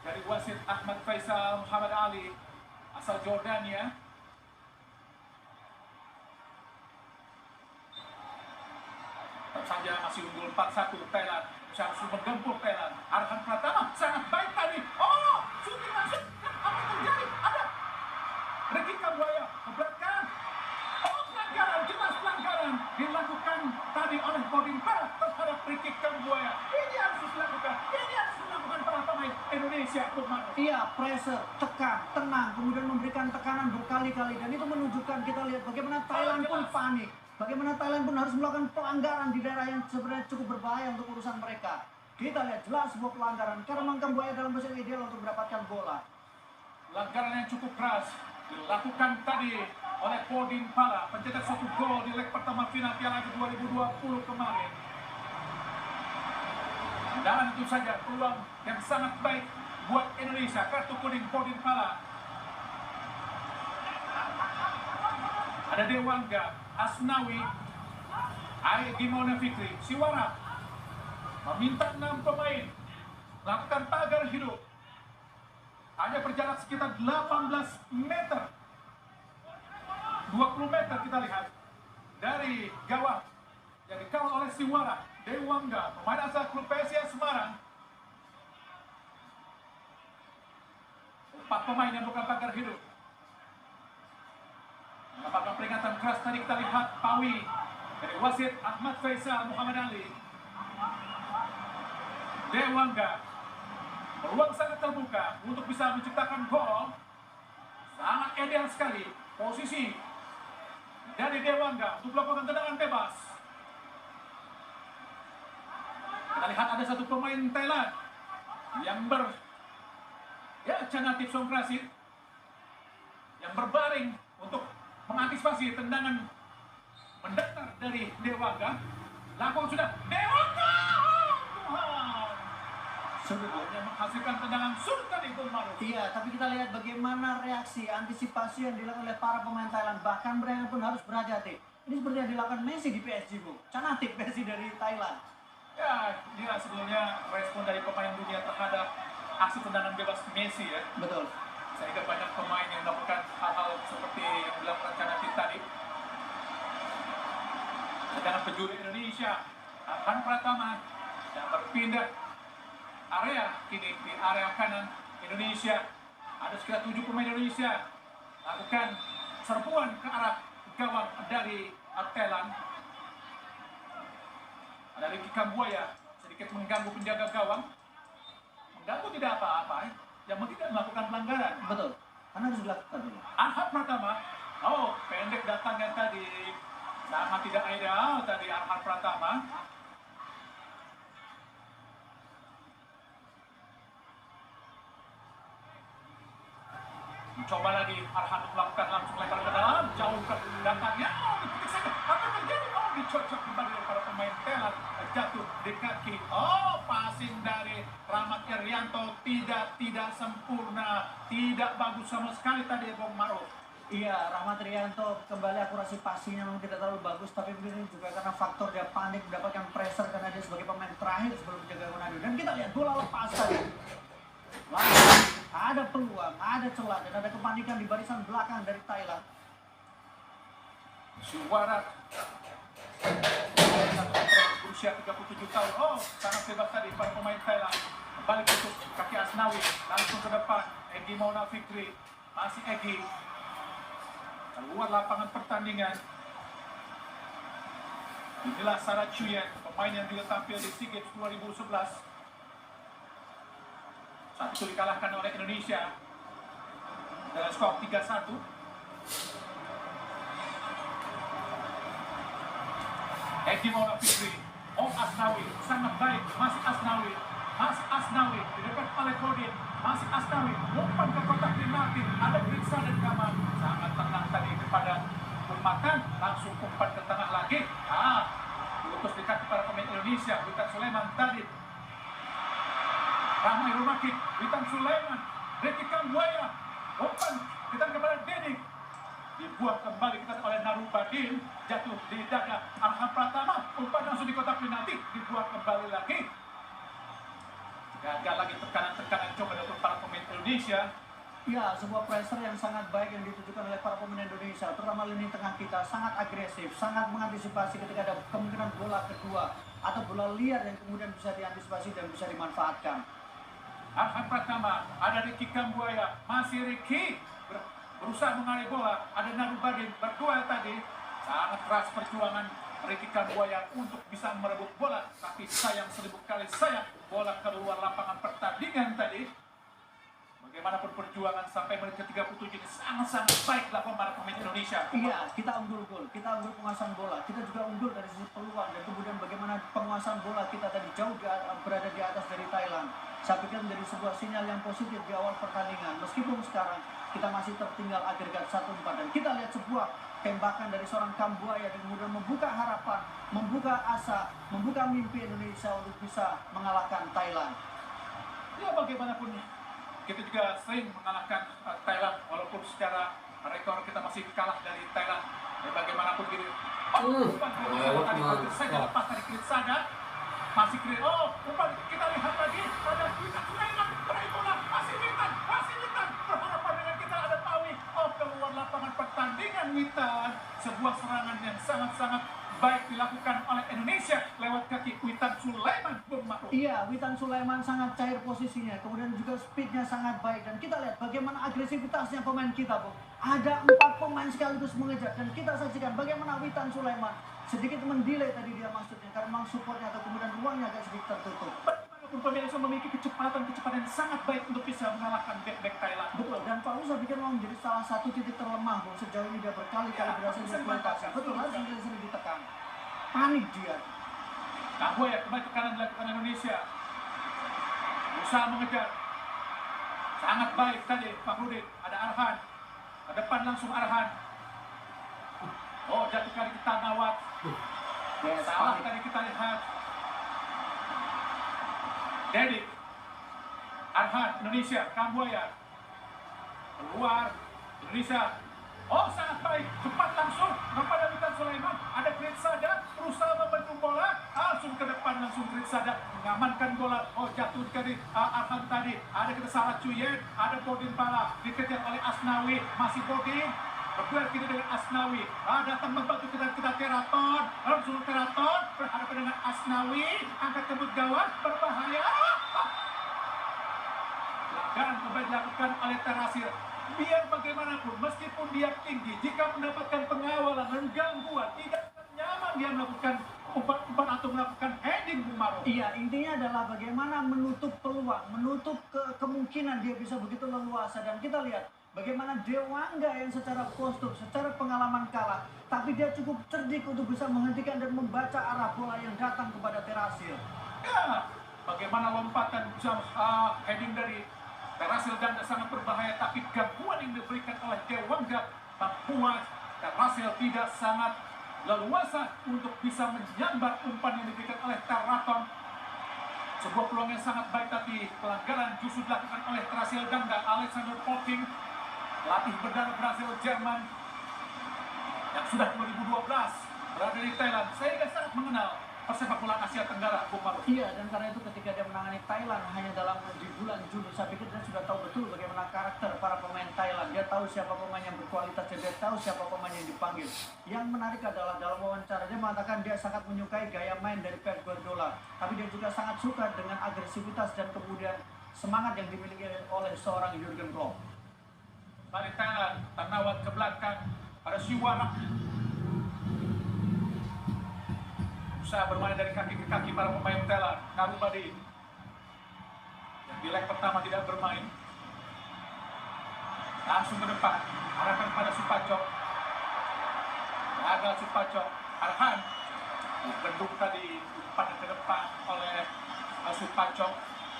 dari wasit Ahmad Faisal Muhammad Ali, asal Jordania. Tetap saja masih unggul 4-1 Thailand. Langsung menggempur Thailand. Arhan Pratama sangat baik tadi. Oh, shooting masuk. Apa yang terjadi? Ada Ricky Kambuaya ke belakang. Oh, pelanggaran, jelas pelanggaran dilakukan tadi oleh Podin Parah terhadap Ricky Kambuaya. Ini harus dilakukan. Ini harus dilakukan para pemain Indonesia, Bung Maruf. Iya, pressure, tekan, tenang, kemudian memberikan tekanan berkali-kali. Dan itu menunjukkan, kita lihat bagaimana Thailand pun panik. Bagaimana Thailand pun harus melakukan pelanggaran di daerah yang sebenarnya cukup berbahaya untuk urusan mereka. Kita lihat jelas sebuah pelanggaran karena Kambuaya dalam posisi ideal untuk mendapatkan bola. Pelanggaran yang cukup keras dilakukan tadi oleh Podin Pala, pencetak 1 gol di leg pertama final Piala AFF 2020 kemarin. Dan itu saja peluang yang sangat baik buat Indonesia. Kartu kuning Podin Pala. Ada Dewangga, Asnawi, Egi Mauna Fikri, Siwara meminta 6 pemain melakukan pagar hidup. hanya berjarak sekitar 18 meter. 20 meter kita lihat dari gawang yang dikawal oleh Siwara Dewangga, pemain asal klub PSIS Semarang. 4 pemain yang bukan pagar hidup. Mendapatkan peringatan keras tadi kita lihat Pawi dari wasit Ahmad Faisal Muhammad Ali. Dewangga peluang sangat terbuka untuk bisa menciptakan gol. Sangat ideal sekali posisi dari Dewangga untuk melakukan tendangan bebas. Kita lihat ada satu pemain Thailand yang Chanathip Songkrasit yang berbaring untuk mengantisipasi tendangan mendatar dari Dewangga. Lakukan sudah Dewangga. Sebelumnya menghasilkan tendangan sudut tadi Bung Maruf. Iya, tapi kita lihat bagaimana reaksi, antisipasi yang dilakukan oleh para pemain Thailand. Bahkan mereka pun harus berhati-hati. Ini seperti yang dilakukan Messi di PSG, Bu. Chanathip Messi dari Thailand. Ya, dia sebelumnya respon dari pemain dunia terhadap aksi tendangan bebas Messi ya. Betul. Sehingga banyak pemain yang melakukan hal-hal seperti yang dilakukan Chanathip tadi. Tendangan penjuru Indonesia, Arhan Pratama yang berpindah area kini di area kanan Indonesia. Ada sekitar 7 pemain Indonesia lakukan serbuan ke arah gawang dari Thailand. Ada Ricky Kambuaya sedikit mengganggu penjaga gawang. Mengganggu tidak apa-apa, yang penting tidak melakukan pelanggaran. Betul. Karena harus dilakukan dulu. Arhan Pratama, pendek datangnya tadi, sangat tidak ideal tadi Arhan Pratama. Mencoba lagi Arhan melakukan langsung lebar ke dalam, jauh ke datangnya. Diputik saja, apa terjadi? Dicocok kembali para pemain Thailand, jatuh di kaki. Passing dari Rahmat Irianto tidak sempurna, tidak bagus sama sekali tadi Bung Maruf. Iya, Rahmat Irianto kembali akurasi passingnya memang tidak terlalu bagus, tapi mungkin juga karena faktor dia panik mendapatkan pressure karena dia sebagai pemain terakhir sebelum menjaga Ronaldo. Dan kita lihat bola lepas tadi. Lalu ada peluang, ada celah dan ada kepanikan di barisan belakang dari Thailand. Suara berusia 37 tahun. Sangat bebas tadi para pemain Thailand. Kembali putus kaki Asnawi, langsung ke depan. Egy Maulana Fikri, masih Egy. Keluar lapangan pertandingan. Inilah Sarah Chuyen, pemain yang juga tampil di SEA Games 2011. Saat itu dikalahkan oleh Indonesia dengan skor 3-1. Egy Maulana Fikri, Asnawi, sangat baik, masih Asnawi, di dekat oleh Kodin, masih Asnawi, umpan ke kotak penalti, ada Briksa dan Kamal, sangat tenang tadi kepada Umatan, langsung umpan ke tengah lagi, diutus dekat kepada pemain Indonesia, Witan Sulaiman tadi, Rahmai Rumakik, Witan Sulaiman, Ricky Kambuaya, umpan kita kepada Dedik, dibuang kembali kita oleh Narubadin, jatuh di dada Arhan Pratama, umpan langsung di kotak penalti, dibuang kembali lagi. Gagal lagi tekanan-tekanan coba dari para pemain Indonesia. Ya, sebuah pressure yang sangat baik yang ditujukan oleh para pemain Indonesia, terutama lini tengah kita, sangat agresif, sangat mengantisipasi ketika ada kemungkinan bola kedua atau bola liar yang kemudian bisa diantisipasi dan bisa dimanfaatkan. Arhan Pratama, ada Ricky Kambuaya, masih Ricky berusaha mengalih bola, ada Narubadin berduel tadi, sangat keras perjuangan Ricky Kambuaya untuk bisa merebut bola, tapi sayang 1000 kali sayang, bola keluar lapangan pertandingan tadi. Bagaimanapun perjuangan sampai menit ke-37 ini sangat-sangat baik dilakukan para pemain Indonesia. Iya, kita unggul gol, kita unggul penguasaan bola, kita juga unggul dari sisi peluang dan kemudian bagaimana penguasaan bola kita tadi jauh berada di atas dari Thailand. Saya pikir menjadi sebuah sinyal yang positif di awal pertandingan, meskipun sekarang kita masih tertinggal agregat 1-4 dan kita lihat sebuah tembakan dari seorang Kambuaya yang kemudian membuka harapan, membuka asa, membuka mimpi Indonesia untuk bisa mengalahkan Thailand. Ya bagaimanapun kita juga sering mengalahkan Thailand walaupun secara rekor kita masih kalah dari Thailand. Ya bagaimanapun gitu. Tadi saja lepas dari Krit Saga. Masih Krit. Umpan kita lihat lagi ada Witan Sulaiman, teraih bola, masih Witan. dengan Witan. Sebuah serangan yang sangat-sangat baik dilakukan oleh Indonesia lewat kaki Witan Sulaiman, Bung Ma'ruf. Iya, Witan Sulaiman sangat cair posisinya, kemudian juga speednya sangat baik, dan kita lihat bagaimana agresivitasnya pemain kita, Bung. Ada 4 pemain sekaligus mengejar, dan kita saksikan bagaimana Witan Sulaiman sedikit mendelay tadi dia maksudnya, karena memang supportnya atau kemudian ruangnya agak sedikit tertutup. Bagaimanapun pemirsa memiliki kecepatan yang sangat baik untuk bisa mengalahkan back Thailand. Betul, dan Pak Lusa pikir memang menjadi salah satu titik terlemah, Bung. Sejauh ini dia berkali-kali berhasil dieksploitasi. Betul, harus sering ditekan. Panik dia. Kamboya ya, kembali tekanan dilakukan Indonesia. Berusaha mengejar. Sangat baik tadi Fakhrudin. Ada Arhan. Ke depan langsung Arhan. Oh, jatuh kali kita Nawat. Salah tadi kita lihat. Dedik. Arhan, Indonesia, Kamboya. Keluar, Indonesia. Oh, sangat baik. Cepat langsung kepada Witan Sulaiman. Ada Kritsada berusaha membantu bola. Langsung ke depan, langsung Kritsada mengamankan bola. Oh, jatuh dari Arhan tadi. Ada kita salah Cuyen. Ada Bodin Pala. Dikejar oleh Asnawi. Masih Bodin. Berduel kini dengan Asnawi. Datang membantu kita Teraton. Langsung Teraton. Berhadapan dengan Asnawi. Angkat kebut gawat. Berbahaya. Pelanggaran kembali dilakukan oleh Terasil. Biar bagaimanapun, meskipun dia tinggi, jika mendapatkan pengawalan dan gangguan, tidak akan nyaman dia melakukan umpan atau melakukan heading, Bung Ma'ruf. Iya, intinya adalah bagaimana menutup peluang, menutup kemungkinan dia bisa begitu leluasa. Dan kita lihat bagaimana Dewangga yang secara postur, secara pengalaman kalah, tapi dia cukup cerdik untuk bisa menghentikan dan membaca arah bola yang datang kepada Terasil. Ya, bagaimana lompatan jauh heading dari Terasil dan sangat berbahaya, tapi gangguan yang diberikan oleh Dewangga membuat Terasil tidak sangat leluasa untuk bisa menyambar umpan yang diberikan oleh Teraton. Sebuah peluang yang sangat baik, tapi pelanggaran justru dilakukan oleh Terasil Gangga. Alexander Polking, pelatih berdarah Brasil Jerman yang sudah 2012 berada di Thailand, sehingga sangat mengenal persepak bola Asia Tenggara, Bung Ma'ruf. Iya, dan karena itu ketika dia menangani Thailand hanya di bulan Juni, saya pikir dia sudah tahu betul bagaimana karakter para pemain Thailand. Dia tahu siapa pemain yang berkualitas, dan dia tahu siapa pemain yang dipanggil. Yang menarik adalah dalam wawancara dia mengatakan dia sangat menyukai gaya main dari Pep Guardiola, tapi dia juga sangat suka dengan agresivitas dan kemudian semangat yang dimiliki oleh seorang Jurgen Klopp. Balik Thailand, Tanawat ke belakang, pada Siwarak. Usaha bermain dari kaki ke kaki para pemain Thailand. Karubadi yang di leg pertama tidak bermain, langsung ke depan, arahkan pada Supacok. Gagal Supacok. Arhan bendung tadi umpan ke depan oleh Supacok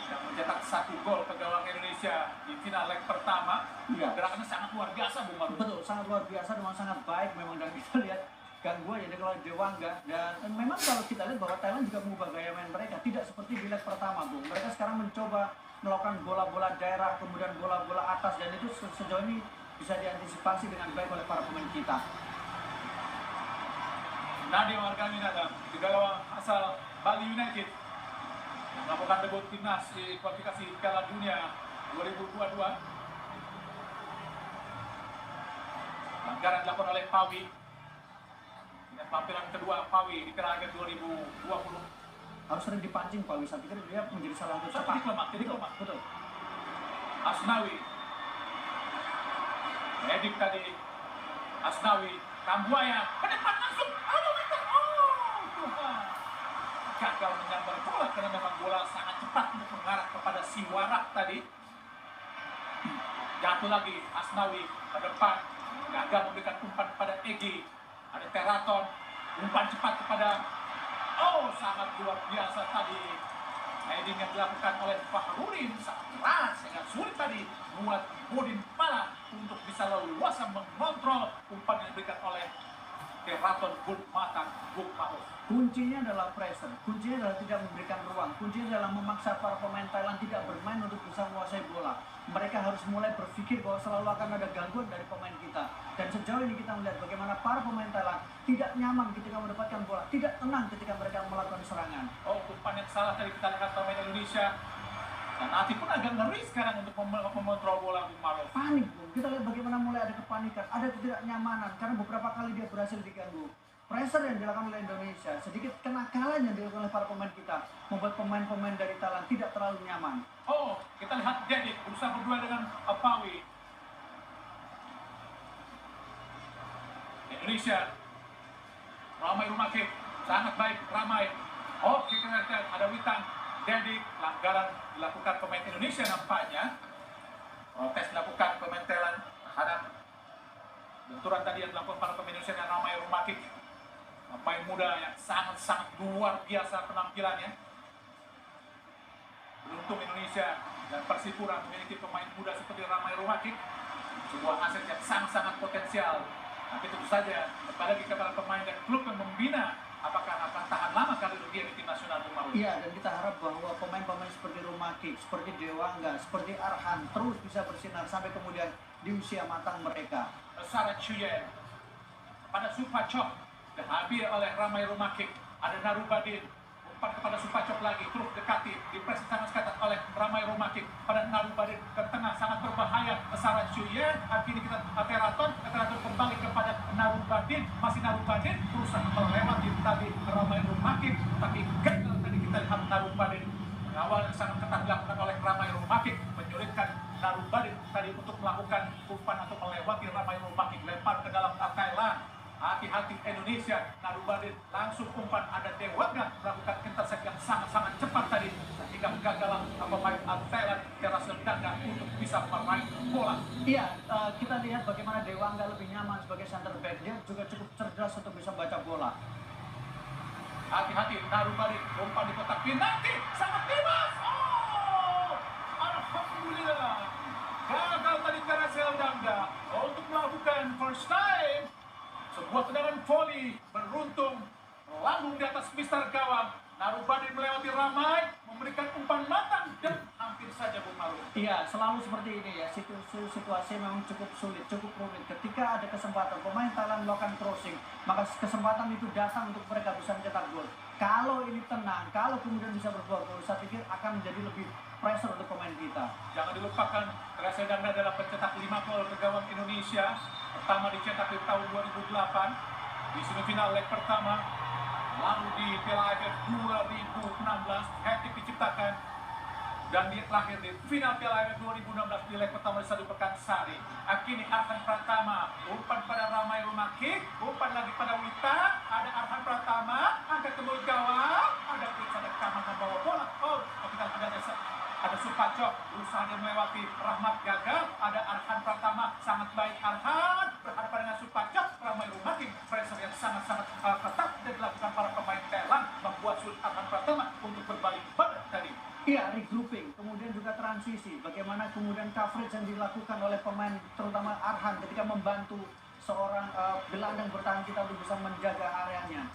yang mencetak 1 gol ke gawang Indonesia di final leg pertama. Iya. Gerakannya sangat luar biasa, Bung Ma'ruf. Betul, sangat luar biasa, memang sangat baik memang, dan kita lihat gangguan yang dikeluarkan Dewangga. Dan memang kalau kita lihat bahwa Thailand juga mengubah gaya main mereka, tidak seperti di leg pertama, Bung. Mereka sekarang mencoba melakukan bola-bola daerah, kemudian bola-bola atas, dan itu sejauh ini bisa diantisipasi dengan baik oleh para pemain kita. Nadiem Argaminata, di gawang asal Bali United, yang melakukan debut timnas di kualifikasi Piala Dunia 2022. Pelanggaran dilakukan oleh Pawi. Dan tampilan kedua Pawi di Piala Asia 2020. Harus sering dipancing Pak Luis, saya pikir dia menjadi salah satu Tapi jadi kelomak. Betul. Asnawi. Edik tadi. Asnawi. Kambuaya. Ke depan langsung. Oh, Tuhan. Gagal menyambar bola karena memang bola sangat cepat untuk mengarah kepada Siwarak tadi. Jatuh lagi Asnawi ke depan. Gagal memberikan umpan pada Egi. Ada Teraton, umpan cepat kepada, sangat luar biasa tadi heading yang dilakukan oleh Fakhrudin, sangat keras, sangat sulit tadi buat Bodin Pala untuk bisa leluasa mengontrol umpan yang diberikan oleh Teraton Bung Ma'ruf. Kuncinya adalah pressure, kuncinya adalah tidak memberikan ruang, kuncinya adalah memaksa para pemain Thailand tidak bermain untuk bisa menguasai bola. Mereka harus mulai berpikir bahwa selalu akan ada gangguan dari pemain kita. Dan sejauh ini kita melihat bagaimana para pemain Thailand tidak nyaman ketika mendapatkan bola, tidak tenang ketika mereka melakukan serangan. Umpan yang salah tadi kita lihat pemain Indonesia. Dan Ati pun agak ngeri sekarang untuk mengontrol bola, Bung Ma'ruf. Panik, Bung. kita lihat bagaimana mulai ada kepanikan, ada ketidaknyamanan karena beberapa kali dia berhasil diganggu. Pressure yang dilakukan oleh Indonesia, sedikit kenakalan yang dilakukan oleh para pemain kita, membuat pemain-pemain dari Thailand tidak terlalu nyaman. Oh, kita lihat Dedik berusaha berdua dengan Pawi. Indonesia, Ramai Rumakik, sangat baik Ramai. Oh, kita lihat ada Witan, Dedik, pelanggaran dilakukan pemain Indonesia nampaknya. Protes dilakukan pemain Thailand terhadap benturan tadi yang dilakukan para pemain Indonesia dan Ramai Rumakik. Pemain muda yang sangat-sangat luar biasa penampilannya. Beruntung Indonesia dan Persipura memiliki pemain muda seperti Ramai Rumakik, sebuah aset yang sangat-sangat potensial. Tapi tentu saja kembali lagi kepada pemain dan klub yang membina apakah akan tahan lama kali dia di tim nasional Rumah. Iya, dan kita harap bahwa pemain-pemain seperti Rumakik, seperti Dewangga, seperti Arhan terus bisa bersinar sampai kemudian di usia matang mereka. Sarah Chuyen pada Supacok dihadir oleh Ramai Rumakik, ada Narubadin umpan kepada Supacok lagi, terus dekati, dipres sangat ketat oleh Ramai Rumakik pada Narubadin ke tengah, sangat berbahaya. Sarah Chuyen, akhirnya kita Teraton kembali kepada Narubadin, masih Narubadin berusaha melewati tadi Ramai Rumakik, tapi gagal tadi kita lihat Narubadin. Awal yang sangat ketat dilakukan oleh Ramai Rumakik, menyulitkan Narubadin tadi untuk melakukan umpan atau melewati Ramai Rumakik, lempar ke dalam Thailand. Hati-hati Indonesia, Narubadin langsung umpan, ada Dewangga melakukan intercept yang sangat-sangat cepat tadi sehingga gagal pemain Thailand teras Danga untuk bisa meraih bola. Iya, kita lihat bagaimana Dewangga lebih nyaman sebagai center back, dia juga cukup cerdas untuk bisa baca bola. Hati-hati Narubadin, umpan di kotak penalti, sangat bebas. Oh, alhamdulillah, gagal tadi teras Danga untuk melakukan first time. Sebuah tendangan volley beruntung melambung di atas mistar gawang. Narubadin melewati Ramai, memberikan umpan matang dan hampir saja Bung Maru. Iya, selalu seperti ini ya. Situasi memang cukup sulit, cukup rumit. Ketika ada kesempatan pemain Thailand melakukan crossing, maka kesempatan itu datang untuk mereka bisa mencetak gol. Kalau ini tenang, kalau kemudian bisa berbuat gol, saya pikir akan menjadi lebih pressure untuk pemain kita. Jangan dilupakan, Terasa Dangda adalah pencetak 5 gol ke gawang Indonesia. Pertama dicetak di tahun 2008 di semifinal leg pertama, lalu di Piala AFF 2016 hat-trick diciptakan, dan dia terakhir di final Piala AFF 2016 di leg pertama di Stadion Pekansari. Akhirnya Arhan Pratama, umpan pada Ramai Rumakik, umpan lagi pada Wita, ada Arhan Pratama, angkat ke mulut gawang, ada Wita Kamang membawa bola. Oh, kita ada Supacok, berusaha dia melewati Rahmat gagal, ada Arhan Pratama, sangat baik Arhan, berhadapan dengan Supacok, Ramai Rumakik, pressure yang sangat-sangat ketat dan dilakukan para pemain Thailand, membuat sulit Arhan Pratama untuk berbalik badan tadi. Iya, regrouping, kemudian juga transisi, bagaimana kemudian coverage yang dilakukan oleh pemain, terutama Arhan ketika membantu seorang gelandang bertahan kita untuk bisa menjaga areanya.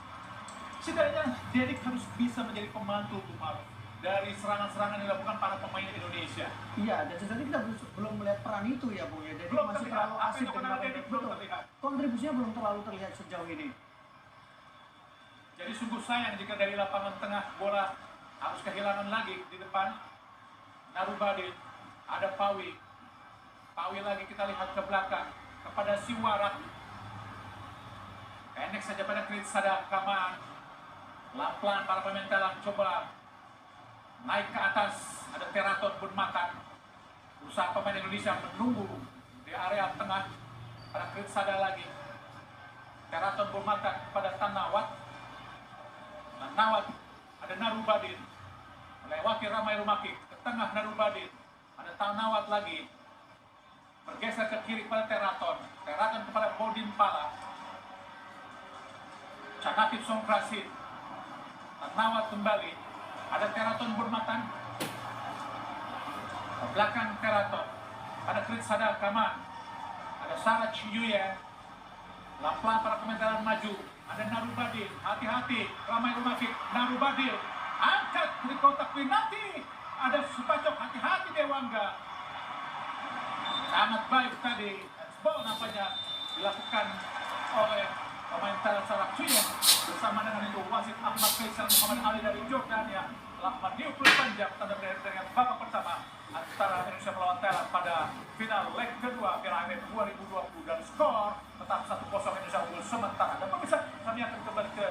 Setidaknya Dedik harus bisa menjadi pembantu Umar dari serangan-serangan yang dilakukan para pemain Indonesia. Iya, dan sejauh ini kita belum melihat peran itu ya Bung ya. Jadi Belum masih terlihat. terlalu Apa asik yang dan dilakukan Dedik belum terlihat. kontribusinya belum terlalu terlihat sejauh ini. Jadi sungguh sayang jika dari lapangan tengah bola harus kehilangan lagi di depan. Narubadin, ada Pawi lagi kita lihat ke belakang kepada Siwara, pendek saja pada Kritsada Kamang. Pelan-pelan para pemain Thailand coba naik ke atas, ada Teraton Bunmatan, usaha pemain Indonesia menunggu di area tengah pada Kritsada lagi. Teraton Bunmatan pada Tanawat, ada Narubadin melewati Ramai Rumakik ke tengah Narubadin, ada Tanawat lagi bergeser ke kiri pada Teraton kepada Bodin Pala, Cakatif Songkrasin, Tanawat kembali, ada Teraton Burmatan ke belakang Teraton, ada Kritsada Kaman, ada Sarah Chuyen, pelan-pelan para pemain maju, ada Narubadin, hati-hati Ramai Rumakik, Narubadin angkat di kotak penalti, ada Supacok, hati-hati Dewangga, sangat baik tadi ball nampaknya dilakukan oleh pemain Thailand Sarah Chuyen bersama dengan itu wasit Ahmad Faisal Muhammad Ali dari Jordania telah meniup panjang tanda dengan babak pertama antara Indonesia melawan Thailand pada final leg kedua Piala AFF 2020 dan skor tetap 1-0 Indonesia unggul sementara. Dan pemirsa, kami akan kembali ke